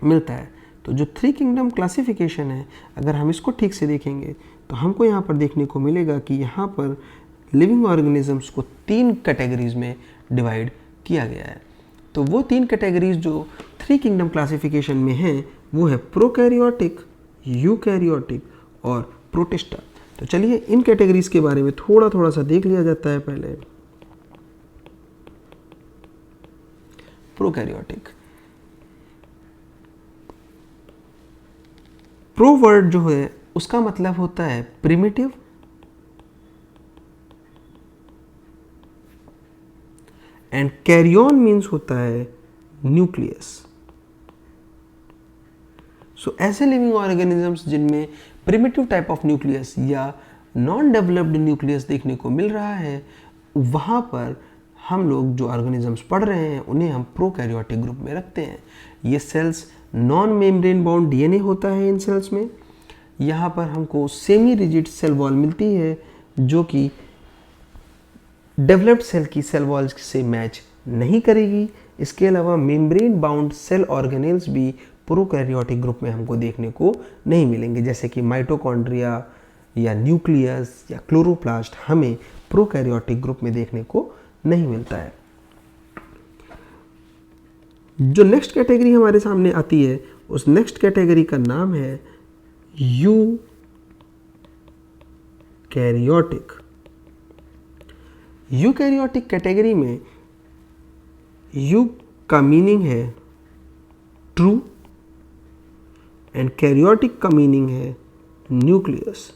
मिलता है। तो जो 3 किंगडम क्लासिफिकेशन है, अगर हम इसको ठीक से देखेंगे तो हमको यहाँ पर देखने को मिलेगा कि यहाँ पर लिविंग ऑर्गेनिजम्स को 3 कैटेगरीज में डिवाइड किया गया है। तो वो 3 कैटेगरीज जो 3 किंगडम क्लासिफिकेशन में हैं वो है प्रोकैरियोटिक, यूकैरियोटिक और प्रोटिस्टा। तो चलिए इन कैटेगरीज के बारे में थोड़ा सा देख लिया जाता है। पहले प्रोकैरियोटिक, प्रो वर्ड जो है उसका मतलब होता है प्रिमिटिव, एंड कैरियन मीन्स होता है न्यूक्लियस। सो ऐसे लिविंग ऑर्गेनिजम्स जिनमें प्रिमिटिव टाइप ऑफ न्यूक्लियस या नॉन डेवलप्ड न्यूक्लियस देखने को मिल रहा है, वहाँ पर हम लोग जो ऑर्गेनिजम्स पढ़ रहे हैं उन्हें हम प्रोकैरियोटिक ग्रुप में रखते हैं। ये cells non membrane bound DNA होता है इन सेल्स में। यहाँ पर हमको सेमी रिजिड सेल वॉल मिलती है जो कि डेवलप्ड सेल की सेल वॉल से मैच नहीं करेगी। इसके अलावा मेम्ब्रेन बाउंड सेल ऑर्गेनेल्स भी प्रोकैरियोटिक ग्रुप में हमको देखने को नहीं मिलेंगे, जैसे कि माइटोकॉन्ड्रिया या न्यूक्लियस या क्लोरोप्लास्ट हमें प्रोकैरियोटिक ग्रुप में देखने को नहीं मिलता है। जो नेक्स्ट कैटेगरी हमारे सामने आती है उस नेक्स्ट कैटेगरी का नाम है यूकैरियोटिक। यूकैरियोटिक कैटेगरी में यू का मीनिंग है ट्रू एंड कैरियोटिक का मीनिंग है न्यूक्लियस।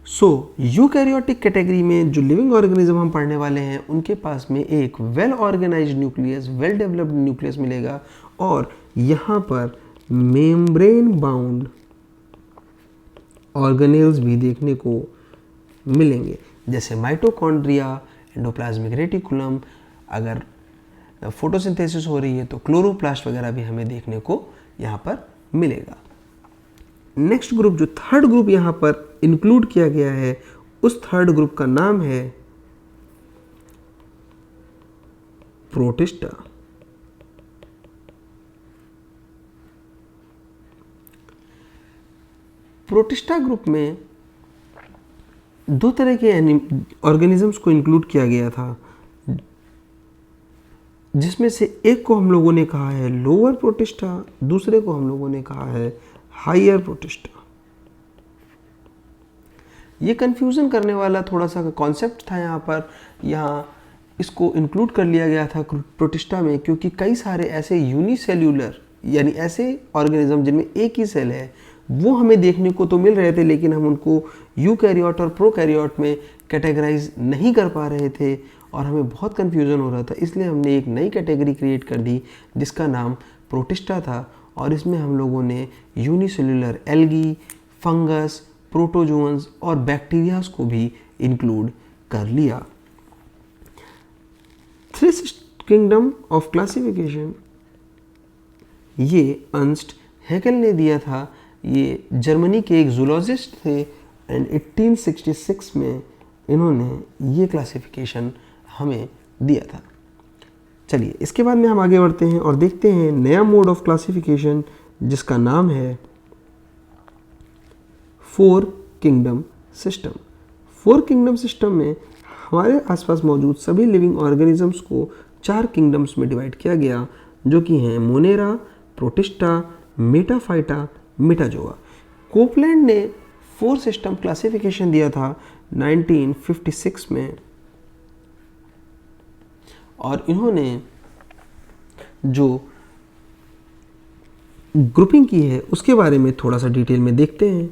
सो यूकैरियोटिक कैटेगरी में जो लिविंग ऑर्गेनिज्म हम पढ़ने वाले हैं उनके पास में एक well organised nucleus, well developed nucleus मिलेगा और यहाँ पर मेम्ब्रेन बाउंड ऑर्गेनेल्स भी देखने को मिलेंगे, जैसे माइटोकॉन्ड्रिया, एंडोप्लाज्मिक रेटिकुलम, अगर फोटोसिंथेसिस हो रही है तो क्लोरोप्लास्ट वगैरह भी हमें देखने को यहाँ पर मिलेगा। नेक्स्ट ग्रुप, जो थर्ड ग्रुप यहाँ पर इंक्लूड किया गया है, उस थर्ड ग्रुप का नाम है प्रोटिस्टा। प्रोटिस्टा ग्रुप में 2 तरह के ऑर्गेनिजम्स को इंक्लूड किया गया था, जिसमें से एक को हम लोगों ने कहा है लोअर प्रोटिस्टा, दूसरे को हम लोगों ने कहा है हायर प्रोटिस्टा। ये कंफ्यूजन करने वाला थोड़ा सा कॉन्सेप्ट था यहाँ पर। यहाँ इसको इंक्लूड कर लिया गया था प्रोटिस्टा में क्योंकि कई सारे ऐसे यूनिसेल्यूलर यानी ऐसे ऑर्गेनिज्म जिनमें एक ही सेल है वो हमें देखने को तो मिल रहे थे, लेकिन हम उनको यूकैरियोट और प्रोकैरियोट में कैटेगराइज नहीं कर पा रहे थे और हमें बहुत कन्फ्यूज़न हो रहा था। इसलिए हमने एक नई कैटेगरी क्रिएट कर दी जिसका नाम प्रोटिस्टा था और इसमें हम लोगों ने यूनिसेल्यूलर एल्गी, फंगस, प्रोटोजोअन्स और बैक्टीरियाज को भी इंक्लूड कर लिया। 3 किंगडम ऑफ क्लासिफिकेशन ये अर्नस्ट हैकेल ने दिया था। ये जर्मनी के एक जूलॉजिस्ट थे एंड 1866 में इन्होंने ये क्लासिफिकेशन हमें दिया था। चलिए इसके बाद में हम आगे बढ़ते हैं और देखते हैं नया मोड ऑफ क्लासिफिकेशन जिसका नाम है 4 किंगडम सिस्टम। 4 किंगडम सिस्टम में हमारे आसपास मौजूद सभी लिविंग ऑर्गेनिजम्स को 4 किंगडम्स में डिवाइड किया गया, जो कि हैं Monera, protista, Metaphyta, Metazoa. Copeland ने 4 सिस्टम क्लासिफिकेशन दिया था 1956 में और इन्होंने जो ग्रुपिंग की है उसके बारे में थोड़ा सा डिटेल में देखते हैं।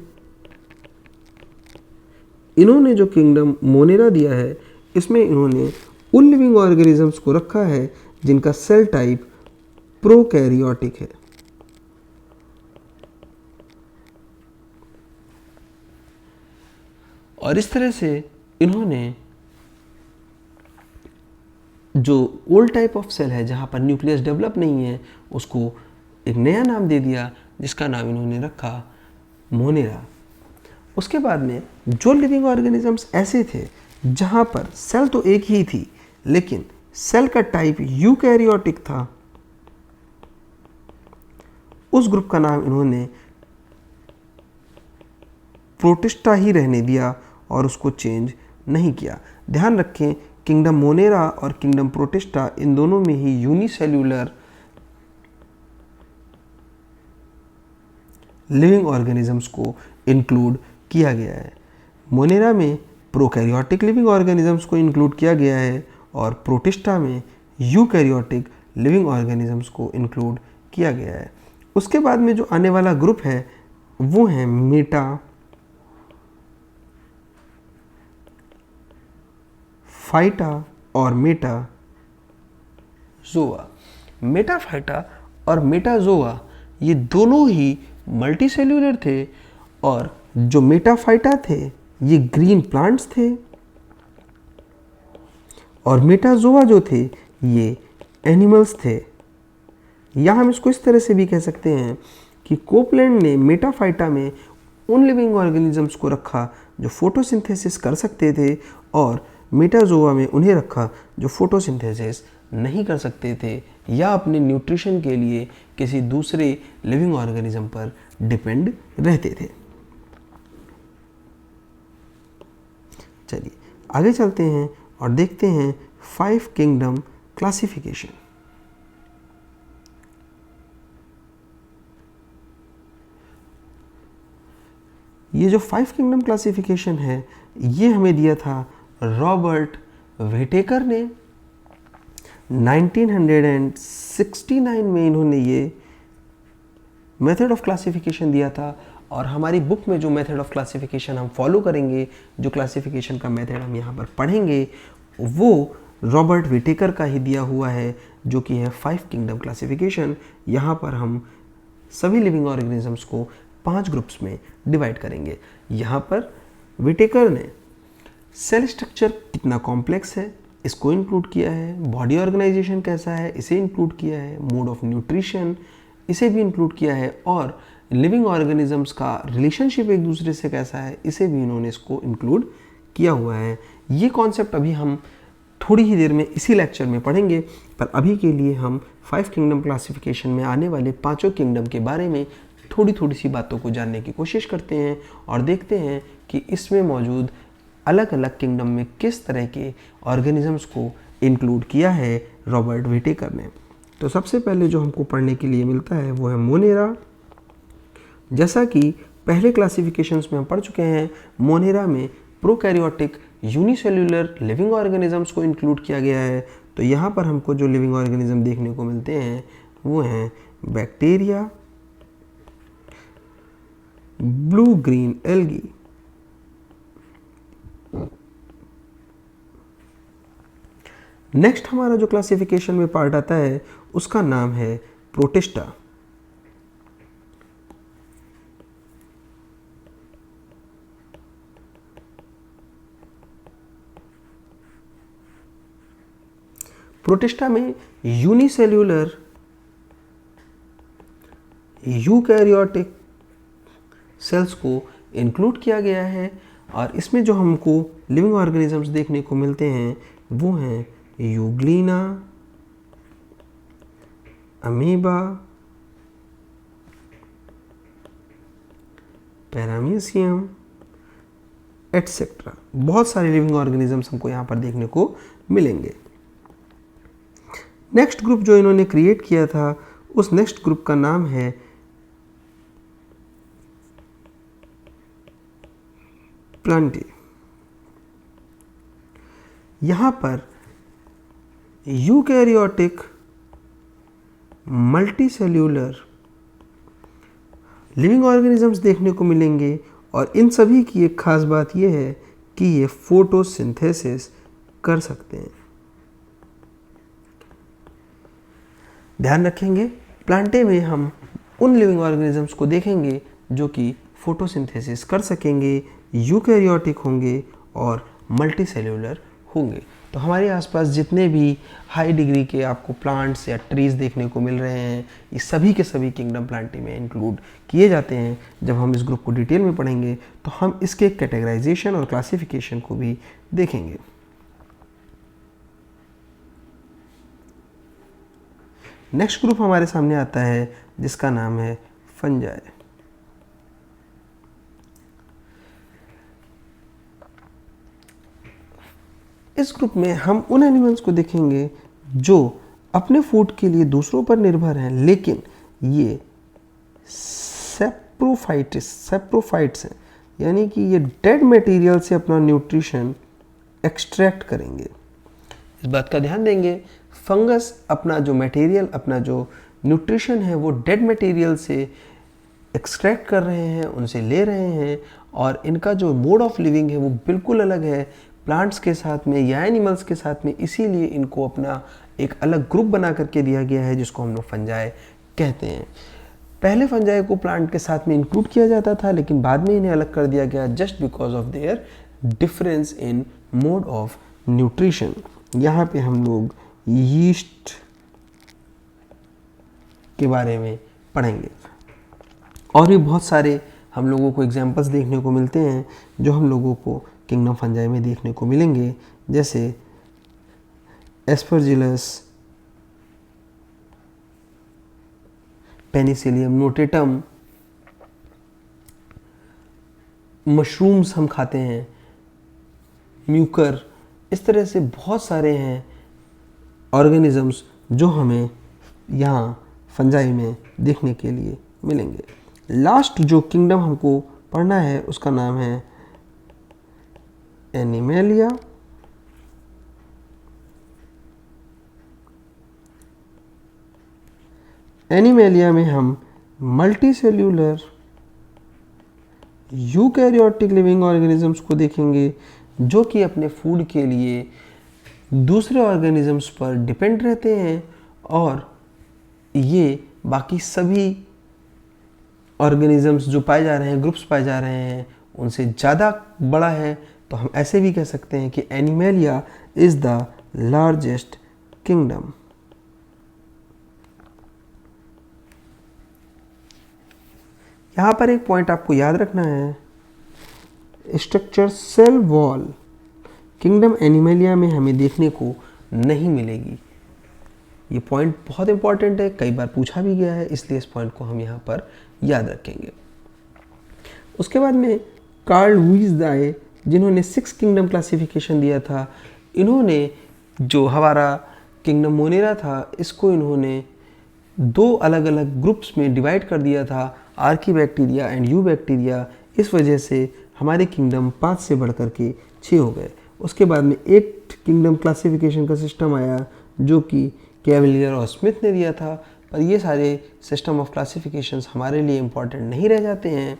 इन्होंने जो किंगडम मोनेरा दिया है इसमें इन्होंने उन लिविंग ऑर्गेनिजम्स को रखा है जिनका सेल टाइप प्रोकैरियोटिक है। और इस तरह से इन्होंने जो ओल्ड टाइप ऑफ सेल है जहाँ पर न्यूक्लियस डेवलप नहीं है उसको एक नया नाम दे दिया जिसका नाम इन्होंने रखा मोनेरा। उसके बाद में जो लिविंग ऑर्गेनिजम्स ऐसे थे जहाँ पर सेल तो एक ही थी लेकिन सेल का टाइप यूकैरियोटिक था, उस ग्रुप का नाम इन्होंने प्रोटिस्टा ही रहने दिया और उसको चेंज नहीं किया। ध्यान रखें किंगडम मोनेरा और किंगडम प्रोटिस्टा इन दोनों में ही यूनिसेल्यूलर लिविंग ऑर्गेनिजम्स को इंक्लूड किया गया है। मोनेरा में प्रोकैरियोटिक लिविंग ऑर्गेनिजम्स को इंक्लूड किया गया है और प्रोटिस्टा में यूकैरियोटिक लिविंग ऑर्गेनिजम्स को इंक्लूड किया गया है। उसके बाद में जो आने वाला ग्रुप है वो है मेटा फाइटा और मेटाजोआ। मेटाफाइटा और मेटाजोआ ये दोनों ही मल्टीसेल्यूलर थे और जो मेटाफाइटा थे ये ग्रीन प्लांट्स थे और मेटाजोआ जो थे ये एनिमल्स थे। या हम इसको इस तरह से भी कह सकते हैं कि कोपलैंड ने मेटाफाइटा में उन लिविंग ऑर्गेनिजम्स को रखा जो फोटोसिंथेसिस कर सकते थे और मेटाजोआ में उन्हें रखा जो फोटोसिंथेसिस नहीं कर सकते थे या अपने न्यूट्रिशन के लिए किसी दूसरे लिविंग ऑर्गेनिज्म पर डिपेंड रहते थे। चलिए आगे चलते हैं और देखते हैं 5 किंगडम क्लासिफिकेशन। ये जो 5 किंगडम क्लासिफिकेशन है ये हमें दिया था रॉबर्ट व्हिटेकर ने 1969 में। इन्होंने ये मेथड ऑफ क्लासिफिकेशन दिया था और हमारी बुक में जो मेथड ऑफ क्लासिफिकेशन हम फॉलो करेंगे, जो क्लासिफिकेशन का मेथड हम यहाँ पर पढ़ेंगे वो रॉबर्ट व्हिटेकर का ही दिया हुआ है जो कि है 5 किंगडम क्लासिफिकेशन। यहाँ पर हम सभी लिविंग ऑर्गेनिजम्स को 5 ग्रुप्स में डिवाइड करेंगे। यहाँ पर व्हिटेकर ने सेल स्ट्रक्चर कितना कॉम्प्लेक्स है इसको इंक्लूड किया है, बॉडी ऑर्गेनाइजेशन कैसा है इसे इंक्लूड किया है, मोड ऑफ न्यूट्रिशन इसे भी इंक्लूड किया है और लिविंग ऑर्गेनिजम्स का रिलेशनशिप एक दूसरे से कैसा है इसे भी इन्होंने इसको इंक्लूड किया हुआ है। ये कॉन्सेप्ट अभी हम थोड़ी ही देर में इसी लेक्चर में पढ़ेंगे, पर अभी के लिए हम 5 किंगडम क्लासिफिकेशन में आने वाले 5 किंगडम के बारे में थोड़ी सी बातों को जानने की कोशिश करते हैं और देखते हैं कि इसमें मौजूद अलग अलग किंगडम में किस तरह के ऑर्गेनिजम्स को इंक्लूड किया है रॉबर्ट व्हिटेकर ने। तो सबसे पहले जो हमको पढ़ने के लिए मिलता है वो है मोनेरा। जैसा कि पहले क्लासिफिकेशंस में हम पढ़ चुके हैं, मोनेरा में प्रोकैरियोटिक यूनिसेल्यूलर लिविंग ऑर्गेनिजम्स को इंक्लूड किया गया है। तो यहाँ पर हमको जो लिविंग ऑर्गेनिज्म देखने को मिलते हैं वो हैं bacteria, blue green algae, next हमारा जो क्लासिफिकेशन में पार्ट आता है उसका नाम है प्रोटिस्टा। प्रोटिस्टा में यूनिसेल्यूलर यूकैरियोटिक सेल्स को इंक्लूड किया गया है और इसमें जो हमको लिविंग ऑर्गेनिजम्स देखने को मिलते हैं वो हैं यूग्लिना, अमीबा, पैरामीशियम एटसेट्रा। बहुत सारे लिविंग ऑर्गेनिजम्स हमको यहाँ पर देखने को मिलेंगे। नेक्स्ट ग्रुप जो इन्होंने क्रिएट किया था उस नेक्स्ट ग्रुप का नाम है प्लांटी। यहाँ पर यूकैरियोटिक मल्टीसेल्यूलर लिविंग ऑर्गेनिजम्स देखने को मिलेंगे और इन सभी की एक खास बात यह है कि ये फोटोसिंथेसिस कर सकते हैं। ध्यान रखेंगे, प्लांटे में हम उन लिविंग ऑर्गेनिजम्स को देखेंगे जो कि फोटोसिंथेसिस कर सकेंगे, यूकैरियोटिक होंगे और मल्टीसेल्यूलर होंगे। तो हमारे आसपास जितने भी हाई डिग्री के आपको प्लांट्स या ट्रीज देखने को मिल रहे हैं, ये सभी के सभी किंगडम प्लांटी में इंक्लूड किए जाते हैं। जब हम इस ग्रुप को डिटेल में पढ़ेंगे तो हम इसके कैटेगराइजेशन और क्लासिफिकेशन को भी देखेंगे। नेक्स्ट ग्रुप हमारे सामने आता है जिसका नाम है फंजाई। इस ग्रुप में हम उन एनिमल्स को देखेंगे जो अपने फूड के लिए दूसरों पर निर्भर हैं, लेकिन ये सैप्रोफाइट्स हैं, यानी कि ये डेड मटेरियल से अपना न्यूट्रिशन एक्सट्रैक्ट करेंगे। इस बात का ध्यान देंगे, फंगस अपना जो मटेरियल, अपना जो न्यूट्रिशन है वो डेड मटेरियल से एक्सट्रैक्ट कर रहे हैं, उनसे ले रहे हैं, और इनका जो मोड ऑफ लिविंग है वो बिल्कुल अलग है प्लांट्स के साथ में या एनिमल्स के साथ में। इसीलिए इनको अपना एक अलग ग्रुप बना करके दिया गया है जिसको हम लोग फंजाई कहते हैं। पहले फंजाई को प्लांट के साथ में इंक्लूड किया जाता था, लेकिन बाद में इन्हें अलग कर दिया गया just because of their difference in mode of nutrition. यहाँ पे हम लोग यीस्ट के बारे में पढ़ेंगे और भी बहुत सारे हम लोगों को एग्जाम्पल्स देखने को मिलते हैं जो हम लोगों को किंगडम फंजाई में देखने को मिलेंगे, जैसे एस्परजिलस, पेनिसिलियम नोटेटम, मशरूम्स हम खाते हैं, म्यूकर, इस तरह से बहुत सारे हैं ऑर्गेनिजम्स जो हमें यहाँ फंजाई में देखने के लिए मिलेंगे। लास्ट जो किंगडम हमको पढ़ना है उसका नाम है एनिमेलिया। एनिमेलिया में हम मल्टीसेल्यूलर यूकैरियोटिक लिविंग ऑर्गेनिजम्स को देखेंगे जो कि अपने फूड के लिए दूसरे ऑर्गेनिजम्स पर डिपेंड रहते हैं और ये बाकी सभी ऑर्गेनिजम्स जो पाए जा रहे हैं, ग्रुप्स पाए जा रहे हैं, उनसे ज़्यादा बड़ा है। तो हम ऐसे भी कह सकते हैं कि Animalia is the largest kingdom. यहाँ पर एक पॉइंट आपको याद रखना है, structure cell wall kingdom Animalia में हमें देखने को नहीं मिलेगी। ये पॉइंट बहुत इंपॉर्टेंट है, कई बार पूछा भी गया है, इसलिए इस पॉइंट को हम यहाँ पर याद रखेंगे। उसके बाद में कार्ल लुईस दाए, जिन्होंने 6 किंगडम क्लासिफिकेशन दिया था, इन्होंने जो हमारा किंगडम मोनेरा था इसको इन्होंने 2 अलग अलग ग्रुप्स में डिवाइड कर दिया था, आर्कीबैक्टीरिया एंड यूबैक्टीरिया। इस वजह से हमारे किंगडम 5 से बढ़कर के 6 हो गए। उसके बाद में 8 किंगडम क्लासिफिकेशन का सिस्टम आया जो कि कैवलियर और स्मिथ ने दिया था, पर ये सारे सिस्टम ऑफ क्लासिफिकेशंस हमारे लिए इम्पॉर्टेंट नहीं रह जाते हैं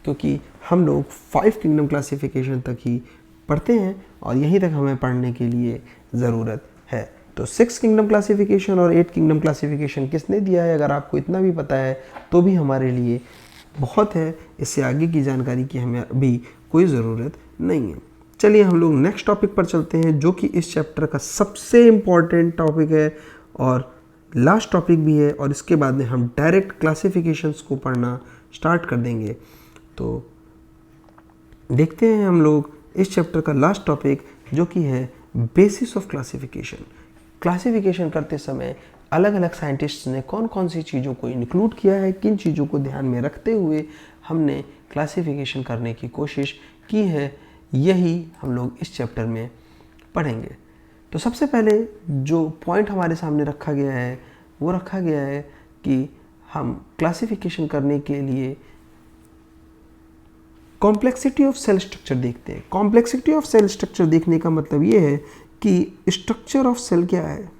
क्योंकि हम लोग 5 किंगडम क्लासिफिकेशन तक ही पढ़ते हैं और यहीं तक हमें पढ़ने के लिए ज़रूरत है। तो 6 किंगडम क्लासिफिकेशन और 8 किंगडम क्लासिफिकेशन किसने दिया है, अगर आपको इतना भी पता है तो भी हमारे लिए बहुत है। इससे आगे की जानकारी की हमें अभी कोई ज़रूरत नहीं है। चलिए हम लोग नेक्स्ट टॉपिक पर चलते हैं जो कि इस चैप्टर का सबसे इम्पॉर्टेंट टॉपिक है और लास्ट टॉपिक भी है, और इसके बाद में हम डायरेक्ट क्लासिफिकेशंस को पढ़ना स्टार्ट कर देंगे। तो देखते हैं हम लोग इस चैप्टर का लास्ट टॉपिक जो कि है बेसिस ऑफ क्लासिफिकेशन। क्लासिफिकेशन करते समय अलग अलग साइंटिस्ट्स ने कौन कौन सी चीज़ों को इंक्लूड किया है, किन चीज़ों को ध्यान में रखते हुए हमने क्लासिफिकेशन करने की कोशिश की है, यही हम लोग इस चैप्टर में पढ़ेंगे। तो सबसे पहले जो पॉइंट हमारे सामने रखा गया है वो रखा गया है कि हम क्लासिफिकेशन करने के लिए कॉम्प्लेक्सिटी ऑफ सेल स्ट्रक्चर देखते हैं। कॉम्प्लेक्सिटी ऑफ सेल स्ट्रक्चर देखने का मतलब ये है कि स्ट्रक्चर ऑफ सेल क्या है,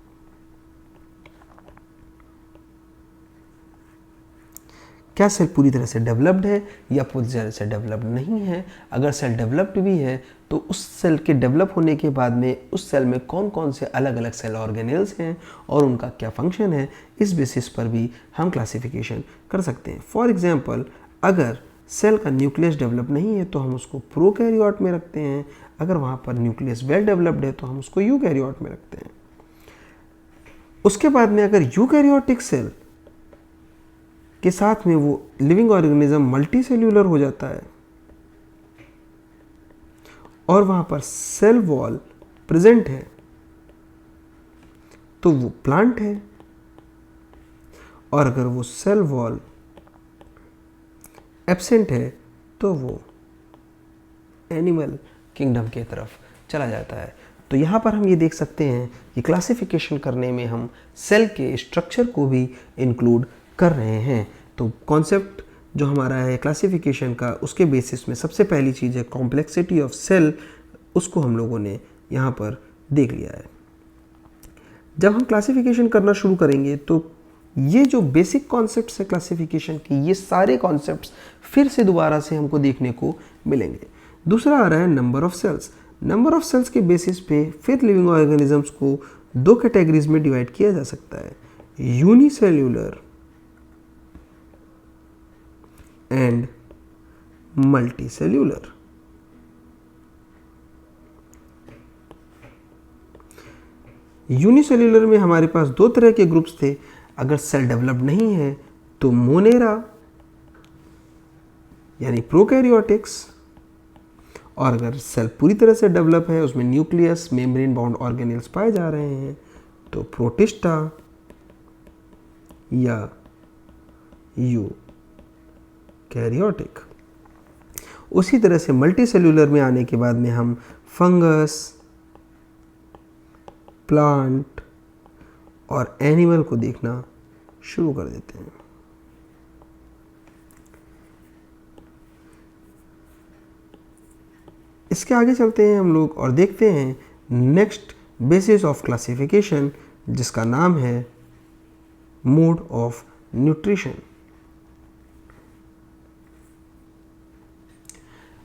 क्या सेल पूरी तरह से डेवलप्ड है या पूरी तरह से डेवलप्ड नहीं है। अगर सेल डेवलप्ड भी है तो उस सेल के डेवलप होने के बाद में उस सेल में कौन कौन से अलग अलग सेल ऑर्गेनेल्स हैं और उनका क्या फंक्शन है, इस बेसिस पर भी हम क्लासिफिकेशन कर सकते हैं। फॉर एग्जांपल, अगर सेल का न्यूक्लियस डेवलप नहीं है तो हम उसको प्रोकैरियोट में रखते हैं, अगर वहाँ पर न्यूक्लियस वेल डेवलप्ड है तो हम उसको यूकैरियोट में रखते हैं। उसके बाद में अगर यूकैरियोटिक सेल के साथ में वो लिविंग ऑर्गेनिज्म मल्टी सेल्यूलर हो जाता है और वहाँ पर सेल वॉल प्रेजेंट है तो वो प्लांट है, और अगर वो सेल वॉल एब्सेंट है तो वो एनिमल किंगडम की तरफ चला जाता है। तो यहाँ पर हम ये देख सकते हैं कि क्लासिफिकेशन करने में हम सेल के स्ट्रक्चर को भी इंक्लूड कर रहे हैं। तो कॉन्सेप्ट जो हमारा है क्लासिफिकेशन का, उसके बेसिस में सबसे पहली चीज़ है कॉम्प्लेक्सिटी ऑफ सेल, उसको हम लोगों ने यहाँ पर देख लिया है। जब हम क्लासिफिकेशन करना शुरू करेंगे तो ये जो बेसिक कॉन्सेप्ट्स है क्लासिफिकेशन की, ये सारे कॉन्सेप्ट्स फिर से दोबारा से हमको देखने को मिलेंगे। दूसरा आ रहा है number of cells. Number of cells के बेसिस पे फिर लिविंग ऑर्गेनिजम्स को दो कैटेगरीज में डिवाइड किया जा सकता है, यूनिसेल्यूलर एंड मल्टीसेल्यूलर। यूनिसेल्यूलर में हमारे पास दो तरह के ग्रुप्स थे। अगर सेल डेवलप नहीं है तो मोनेरा यानी प्रोकैरियोटिक्स, और अगर सेल पूरी तरह से डेवलप है, उसमें न्यूक्लियस मेम्ब्रेन बाउंड ऑर्गेनेल्स पाए जा रहे हैं, तो प्रोटिस्टा या यूकैरियोटिक। उसी तरह से मल्टी सेल्यूलर में आने के बाद में हम फंगस, प्लांट और एनिमल को देखना शुरू कर देते हैं। इसके आगे चलते हैं हम लोग और देखते हैं नेक्स्ट बेसिस ऑफ क्लासिफिकेशन, जिसका नाम है mode of nutrition.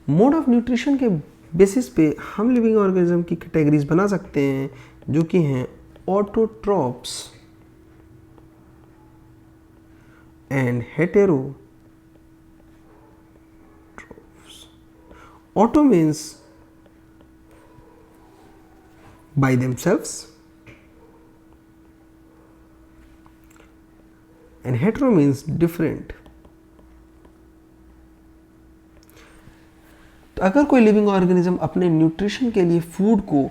Mode of nutrition के बेसिस पे हम लिविंग ऑर्गेनिज्म की कैटेगरीज बना सकते हैं, जो कि हैं autotrophs and heterotrophs. Auto means by themselves and hetero means different। तो अगर कोई लिविंग ऑर्गेनिज्म अपने न्यूट्रिशन के लिए फूड को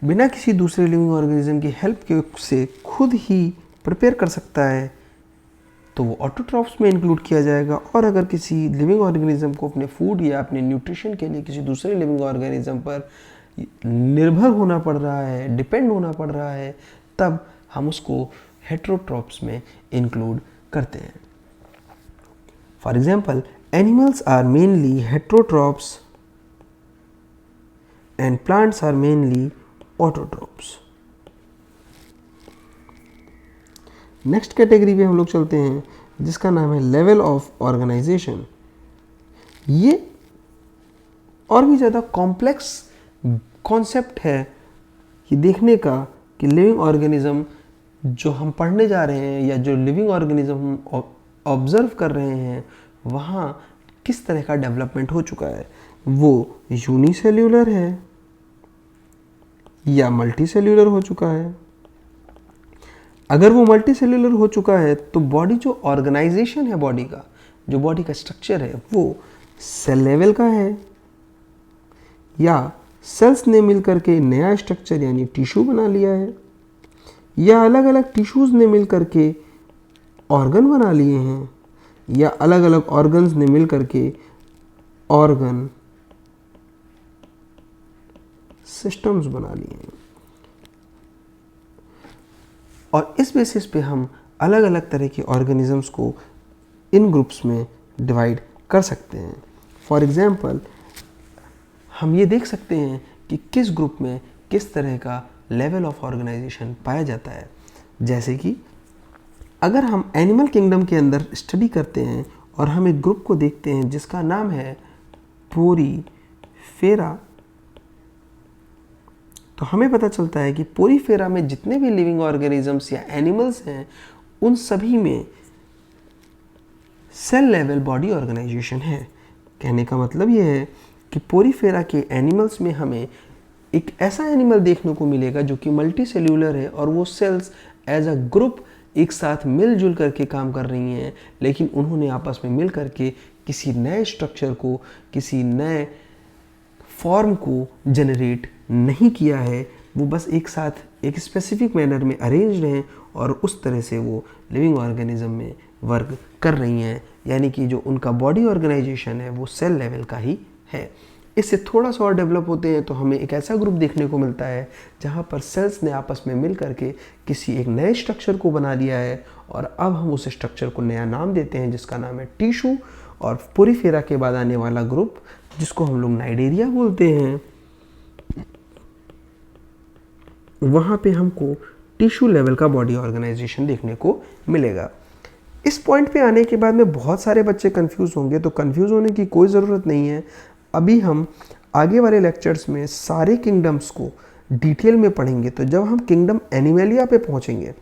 बिना किसी दूसरे लिविंग ऑर्गेनिज्म की हेल्प के से खुद ही प्रिपेयर कर सकता है तो वो ऑटोट्रॉप्स में इंक्लूड किया जाएगा। और अगर किसी लिविंग ऑर्गेनिज्म को अपने फूड या अपने न्यूट्रिशन के लिए किसी दूसरे लिविंग ऑर्गेनिज्म पर निर्भर होना पड़ रहा है, डिपेंड होना पड़ रहा है, तब हम उसको हेटेरोट्रॉप्स में इंक्लूड करते हैं। For example, animals are mainly heterotrophs and plants are mainly autotrophs. Next category पे हम लोग चलते हैं, जिसका नाम है लेवल ऑफ ऑर्गेनाइजेशन। ये और भी ज़्यादा कॉम्प्लेक्स कॉन्सेप्ट है कि देखने का कि लिविंग ऑर्गेनिज्म जो हम पढ़ने जा रहे हैं या जो लिविंग ऑर्गेनिज्म हम ऑब्जर्व कर रहे हैं, वहाँ किस तरह का डेवलपमेंट हो चुका है। वो यूनिसेल्यूलर है या मल्टीसेल्यूलर हो चुका है। अगर वो मल्टीसेल्यूलर हो चुका है तो बॉडी जो ऑर्गेनाइजेशन है, बॉडी का जो बॉडी का स्ट्रक्चर है, वो सेल लेवल का है या सेल्स ने मिलकर के नया स्ट्रक्चर यानी टिश्यू बना लिया है, या अलग अलग टिश्यूज ने मिलकर के ऑर्गन बना लिए हैं, या अलग अलग ऑर्गन्स ने मिलकर के ऑर्गन सिस्टम्स बना लिए हैं। और इस बेसिस पे हम अलग अलग तरह के ऑर्गेनिजम्स को इन ग्रुप्स में डिवाइड कर सकते हैं। फॉर एग्जाम्पल, हम ये देख सकते हैं कि किस ग्रुप में किस तरह का लेवल ऑफ ऑर्गेनाइजेशन पाया जाता है। जैसे कि अगर हम एनिमल किंगडम के अंदर स्टडी करते हैं और हम एक ग्रुप को देखते हैं जिसका नाम है पोरीफेरा, तो हमें पता चलता है कि पोरीफेरा में जितने भी लिविंग ऑर्गेनिजम्स या एनिमल्स हैं उन सभी में सेल लेवल बॉडी ऑर्गेनाइजेशन है। कहने का मतलब ये है कि पोरीफेरा के एनिमल्स में हमें एक ऐसा एनिमल देखने को मिलेगा जो कि मल्टी सेल्यूलर है और वो सेल्स एज अ ग्रुप एक साथ मिलजुल करके काम कर रही हैं, लेकिन उन्होंने आपस में मिल करके किसी नए स्ट्रक्चर को, किसी नए फॉर्म को जनरेट नहीं किया है। वो बस एक साथ एक स्पेसिफिक मैनर में अरेंज्ड हैं और उस तरह से वो लिविंग ऑर्गेनिज्म में वर्क कर रही हैं, यानी कि जो उनका बॉडी ऑर्गेनाइजेशन है वो सेल लेवल का ही है। इससे थोड़ा सा और डेवलप होते हैं तो हमें एक ऐसा ग्रुप देखने को मिलता है जहाँ पर सेल्स ने आपस में मिल करके किसी एक नए स्ट्रक्चर को बना लिया है और अब हम उस स्ट्रक्चर को नया नाम देते हैं जिसका नाम है टिश्यू। और पोरीफेरा के बाद आने वाला ग्रुप जिसको हम लोग नाइडेरिया बोलते हैं, वहाँ पे हमको टिश्यू लेवल का बॉडी ऑर्गेनाइजेशन देखने को मिलेगा। इस पॉइंट पे आने के बाद में बहुत सारे बच्चे कंफ्यूज होंगे, तो कंफ्यूज होने की कोई ज़रूरत नहीं है। अभी हम आगे वाले लेक्चर्स में सारे किंगडम्स को डिटेल में पढ़ेंगे, तो जब हम किंगडम एनिमलिया पे पहुंचेंगे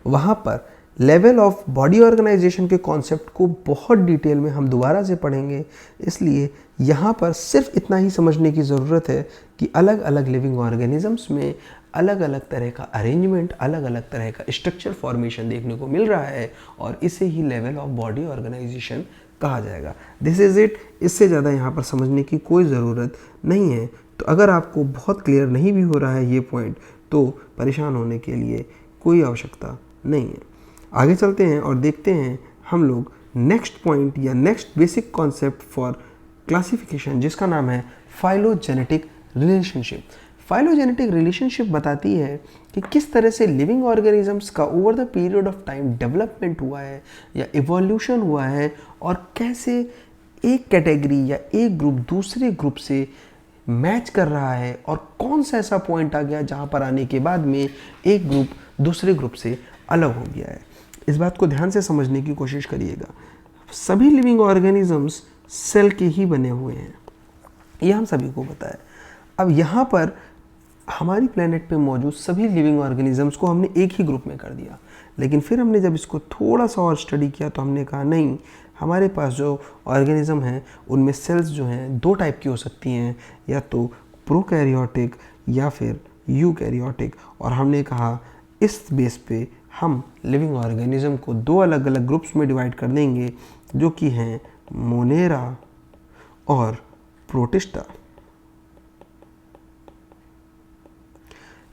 वहाँ पर लेवल ऑफ बॉडी ऑर्गेनाइजेशन के कॉन्सेप्ट को बहुत डिटेल में हम दोबारा से पढ़ेंगे। इसलिए यहाँ पर सिर्फ इतना ही समझने की ज़रूरत है कि अलग अलग लिविंग ऑर्गेनिजम्स में अलग अलग तरह का अरेंजमेंट, अलग अलग तरह का स्ट्रक्चर फॉर्मेशन देखने को मिल रहा है और इसे ही लेवल ऑफ बॉडी ऑर्गेनाइजेशन कहा जाएगा। This is it. इससे ज़्यादा यहाँ पर समझने की कोई ज़रूरत नहीं है। तो अगर आपको बहुत क्लियर नहीं भी हो रहा है ये पॉइंट, तो परेशान होने के लिए कोई आवश्यकता नहीं है। आगे चलते हैं और देखते हैं हम लोग नेक्स्ट पॉइंट या next basic concept for classification, जिसका नाम है फाइलोजेनेटिक रिलेशनशिप। फाइलोजेनेटिक रिलेशनशिप बताती है कि किस तरह से लिविंग ऑर्गेनिजम्स का over the period of time development हुआ है या इवोल्यूशन हुआ है और कैसे एक कैटेगरी या एक ग्रुप दूसरे ग्रुप से मैच कर रहा है और कौन सा ऐसा पॉइंट आ गया जहाँ पर आने के बाद में एक ग्रुप दूसरे ग्रुप से अलग हो गया है। इस बात को ध्यान से समझने की कोशिश करिएगा। सभी लिविंग ऑर्गेनिजम्स सेल के ही बने हुए हैं, ये हम सभी को पता है। अब यहाँ पर हमारी प्लेनेट पे मौजूद सभी लिविंग ऑर्गेनिजम्स को हमने एक ही ग्रुप में कर दिया, लेकिन फिर हमने जब इसको थोड़ा सा और स्टडी किया तो हमने कहा नहीं, हमारे पास जो ऑर्गेनिज्म हैं उनमें सेल्स जो हैं दो टाइप की हो सकती हैं, या तो प्रोकैरियोटिक या फिर यूकैरियोटिक। और हमने कहा इस बेस पे हम लिविंग ऑर्गेनिज्म को दो अलग अलग ग्रुप्स में डिवाइड कर देंगे, जो कि हैं मोनेरा और प्रोटिस्टा।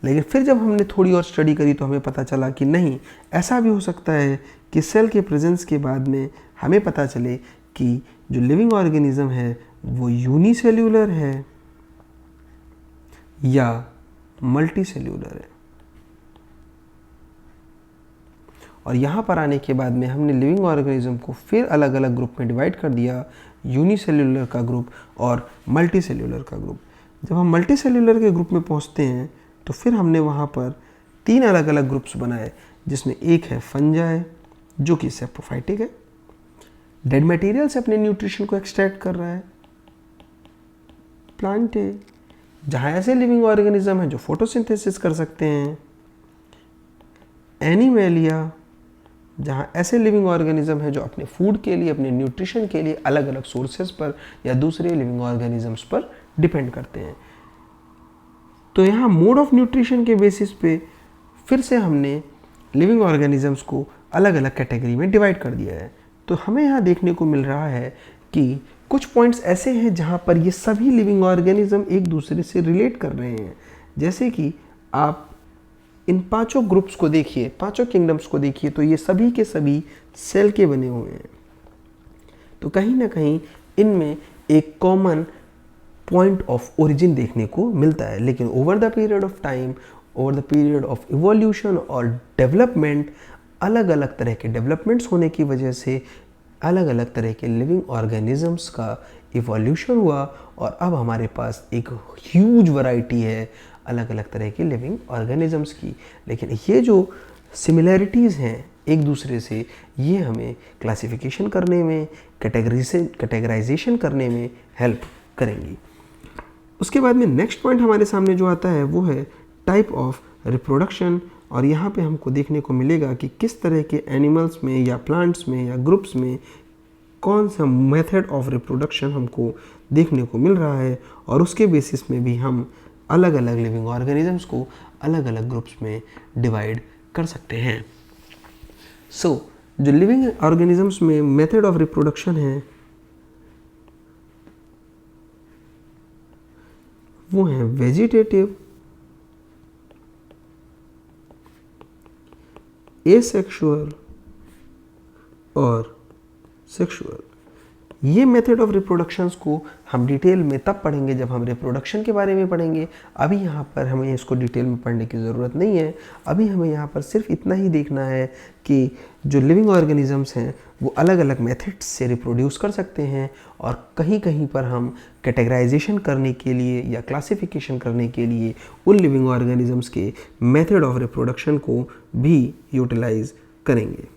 लेकिन फिर जब हमने थोड़ी और स्टडी करी तो हमें पता चला कि नहीं, ऐसा भी हो सकता है कि सेल के प्रेजेंस के बाद में हमें पता चले कि जो लिविंग ऑर्गेनिज्म है वो यूनिसेल्यूलर है या मल्टी सेल्यूलर है। और यहाँ पर आने के बाद में हमने लिविंग ऑर्गेनिज्म को फिर अलग अलग ग्रुप में डिवाइड कर दिया, यूनिसेल्यूलर का ग्रुप और मल्टी सेल्यूलर का ग्रुप। जब हम मल्टी सेल्यूलर के ग्रुप में पहुँचते हैं तो फिर हमने वहाँ पर तीन अलग अलग ग्रुप्स बनाए, जिसमें एक है फंजाई जो कि सेप्रोफाइटिक है, डेड मटेरियल से अपने न्यूट्रिशन को एक्सट्रैक्ट कर रहा है। प्लांट है जहाँ ऐसे लिविंग ऑर्गेनिज्म है जो फोटोसिंथेसिस कर सकते हैं। एनिमेलिया जहाँ ऐसे लिविंग ऑर्गेनिज्म है जो अपने फूड के लिए, अपने न्यूट्रिशन के लिए अलग अलग सोर्सेज पर या दूसरे लिविंग ऑर्गेनिजम्स पर डिपेंड करते हैं। तो यहाँ मोड ऑफ न्यूट्रिशन के बेसिस पे फिर से हमने लिविंग ऑर्गेनिजम्स को अलग अलग कैटेगरी में डिवाइड कर दिया है। तो हमें यहाँ देखने को मिल रहा है कि कुछ पॉइंट्स ऐसे हैं जहाँ पर ये सभी लिविंग ऑर्गेनिज्म एक दूसरे से रिलेट कर रहे हैं। जैसे कि आप इन पांचों ग्रुप्स को देखिए, पांचों किंगडम्स को देखिए, तो ये सभी के सभी सेल के बने हुए हैं। तो कहीं ना कहीं इनमें एक कॉमन पॉइंट ऑफ ओरिजिन देखने को मिलता है। लेकिन over the period of time, over the period of evolution और डेवलपमेंट, अलग अलग तरह के डेवलपमेंट्स होने की वजह से अलग अलग तरह के लिविंग ऑर्गेनिजम्स का इवोल्यूशन हुआ और अब हमारे पास एक ह्यूज वैरायटी है अलग अलग तरह के लिविंग ऑर्गेनिजम्स की। लेकिन ये जो सिमिलैरिटीज़ हैं एक दूसरे से, ये हमें क्लासिफिकेशन करने में, कैटेगराइजेशन करने में हेल्प करेंगी। उसके बाद में नेक्स्ट पॉइंट हमारे सामने जो आता है वो है टाइप ऑफ रिप्रोडक्शन। और यहाँ पे हमको देखने को मिलेगा कि किस तरह के एनिमल्स में या प्लांट्स में या ग्रुप्स में कौन सा मेथड ऑफ रिप्रोडक्शन हमको देखने को मिल रहा है, और उसके बेसिस में भी हम अलग अलग लिविंग ऑर्गेनिजम्स को अलग अलग ग्रुप्स में डिवाइड कर सकते हैं। जो लिविंग ऑर्गेनिजम्स में मेथड ऑफ रिप्रोडक्शन है वो है वेजिटेटिव, एसेक्सुअल और सेक्सुअल। ये मेथड ऑफ रिप्रोडक्शंस को हम डिटेल में तब पढ़ेंगे जब हम रिप्रोडक्शन के बारे में पढ़ेंगे। अभी यहाँ पर हमें इसको डिटेल में पढ़ने की ज़रूरत नहीं है। अभी हमें यहाँ पर सिर्फ इतना ही देखना है कि जो लिविंग ऑर्गेनिजम्स हैं वो अलग अलग मेथड्स से रिप्रोड्यूस कर सकते हैं, और कहीं कहीं पर हम कैटेगराइजेशन करने के लिए या क्लासिफिकेशन करने के लिए उन लिविंग ऑर्गेनिजम्स के मेथड ऑफ रिप्रोडक्शन को भी यूटिलाइज करेंगे।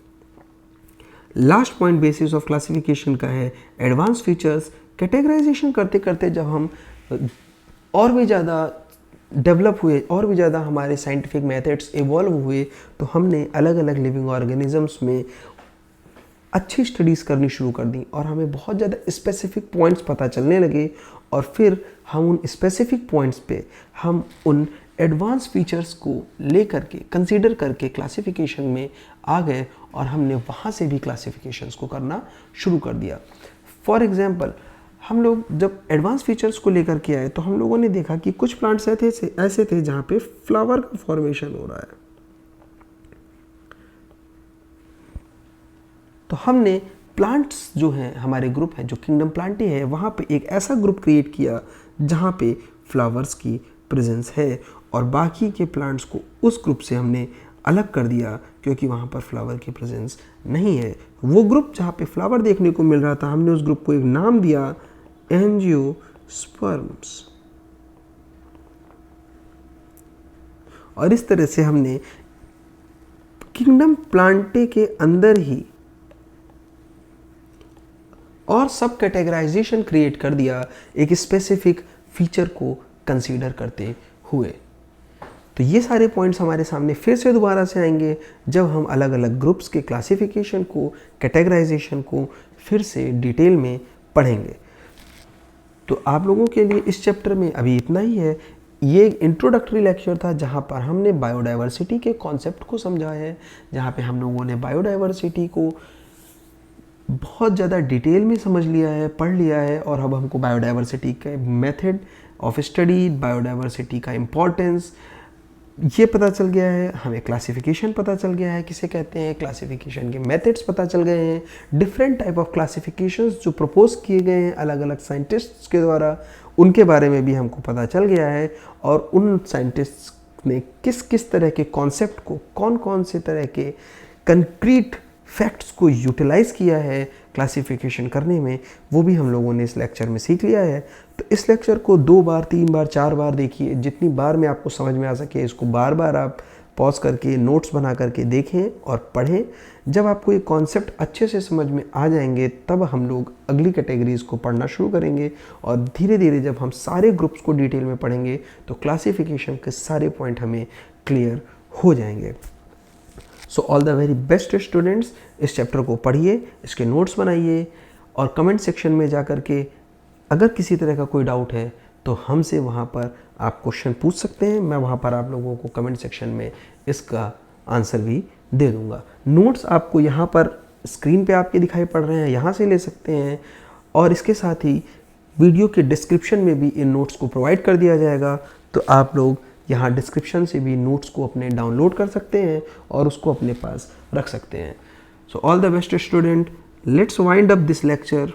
Last point basis of classification का है एडवांस फीचर्स। कैटेगराइजेशन करते करते जब हम और भी ज़्यादा डेवलप हुए, और भी ज़्यादा हमारे साइंटिफिक मेथड्स इवॉल्व हुए, तो हमने अलग अलग लिविंग ऑर्गेनिजम्स में अच्छी स्टडीज़ करनी शुरू कर दी और हमें बहुत ज़्यादा स्पेसिफिक पॉइंट्स पता चलने लगे, और फिर हम उन स्पेसिफिक पॉइंट्स पे हम उन एडवांस फीचर्स को लेकर के कंसीडर करके क्लासिफिकेशन में आ गए, और हमने वहाँ से भी क्लासिफिकेशंस को करना शुरू कर दिया। फॉर एग्जांपल, हम लोग जब एडवांस फीचर्स को लेकर के आए तो हम लोगों ने देखा कि कुछ प्लांट्स ऐसे थे जहाँ पे फ्लावर का फॉर्मेशन हो रहा है। तो हमने प्लांट्स जो हैं, हमारे ग्रुप है जो किंगडम प्लांटी है, वहाँ पे एक ऐसा ग्रुप क्रिएट किया जहाँ पे फ्लावर्स की प्रेजेंस है, और बाकी के प्लांट्स को उस ग्रुप से हमने अलग कर दिया क्योंकि वहाँ पर फ्लावर की प्रेजेंस नहीं है। वो ग्रुप जहाँ पे फ्लावर देखने को मिल रहा था, हमने उस ग्रुप को एक नाम दिया एंजियोस्पर्म्स, और इस तरह से हमने किंगडम प्लांटे के अंदर ही और सब कैटेगराइजेशन क्रिएट कर दिया एक स्पेसिफिक फीचर को कंसीडर करते हुए। तो ये सारे पॉइंट्स हमारे सामने फिर से दोबारा से आएंगे जब हम अलग अलग ग्रुप्स के क्लासिफिकेशन को, कैटेगराइजेशन को फिर से डिटेल में पढ़ेंगे। तो आप लोगों के लिए इस चैप्टर में अभी इतना ही है। ये एक इंट्रोडक्टरी लेक्चर था जहाँ पर हमने बायोडाइवर्सिटी के कॉन्सेप्ट को समझा है, जहाँ पे हम लोगों ने बायोडाइवर्सिटी को बहुत ज़्यादा डिटेल में समझ लिया है, पढ़ लिया है, और अब हमको बायोडाइवर्सिटी के मेथड ऑफ स्टडी, बायोडाइवर्सिटी का इम्पोर्टेंस ये पता चल गया है, हमें क्लासिफिकेशन पता चल गया है किसे कहते हैं, क्लासिफिकेशन के मेथड्स पता चल गए हैं, डिफरेंट टाइप ऑफ क्लासिफिकेशंस जो प्रपोज किए गए हैं अलग अलग साइंटिस्ट्स के द्वारा, उनके बारे में भी हमको पता चल गया है, और उन साइंटिस्ट्स ने किस किस तरह के कॉन्सेप्ट को, कौन कौन से तरह के कंक्रीट फैक्ट्स को यूटिलाइज़ किया है क्लासिफिकेशन करने में, वो भी हम लोगों ने इस लेक्चर में सीख लिया है। तो इस लेक्चर को 2 बार, 3 बार, 4 बार देखिए, जितनी बार में आपको समझ में आ सके इसको बार बार आप पॉज करके नोट्स बना करके देखें और पढ़ें। जब आपको ये कॉन्सेप्ट अच्छे से समझ में आ जाएंगे तब हम लोग अगली कैटेगरीज को पढ़ना शुरू करेंगे, और धीरे धीरे जब हम सारे ग्रुप्स को डिटेल में पढ़ेंगे तो क्लासिफिकेशन के सारे पॉइंट हमें क्लियर हो जाएंगे। So all the very best students, इस चैप्टर को पढ़िए, इसके नोट्स बनाइए, और कमेंट सेक्शन में जा कर के अगर किसी तरह का कोई डाउट है तो हमसे वहाँ पर आप क्वेश्चन पूछ सकते हैं। मैं वहाँ पर आप लोगों को कमेंट सेक्शन में इसका आंसर भी दे दूँगा। नोट्स आपको यहाँ पर स्क्रीन पे आपके दिखाई पड़ रहे हैं, यहाँ से ले सकते हैं, और इसके साथ ही वीडियो के डिस्क्रिप्शन में भी इन नोट्स को प्रोवाइड कर दिया जाएगा, तो आप लोग यहाँ डिस्क्रिप्शन से भी नोट्स को अपने डाउनलोड कर सकते हैं और उसको अपने पास रख सकते हैं। So all the best student, let's wind up this lecture.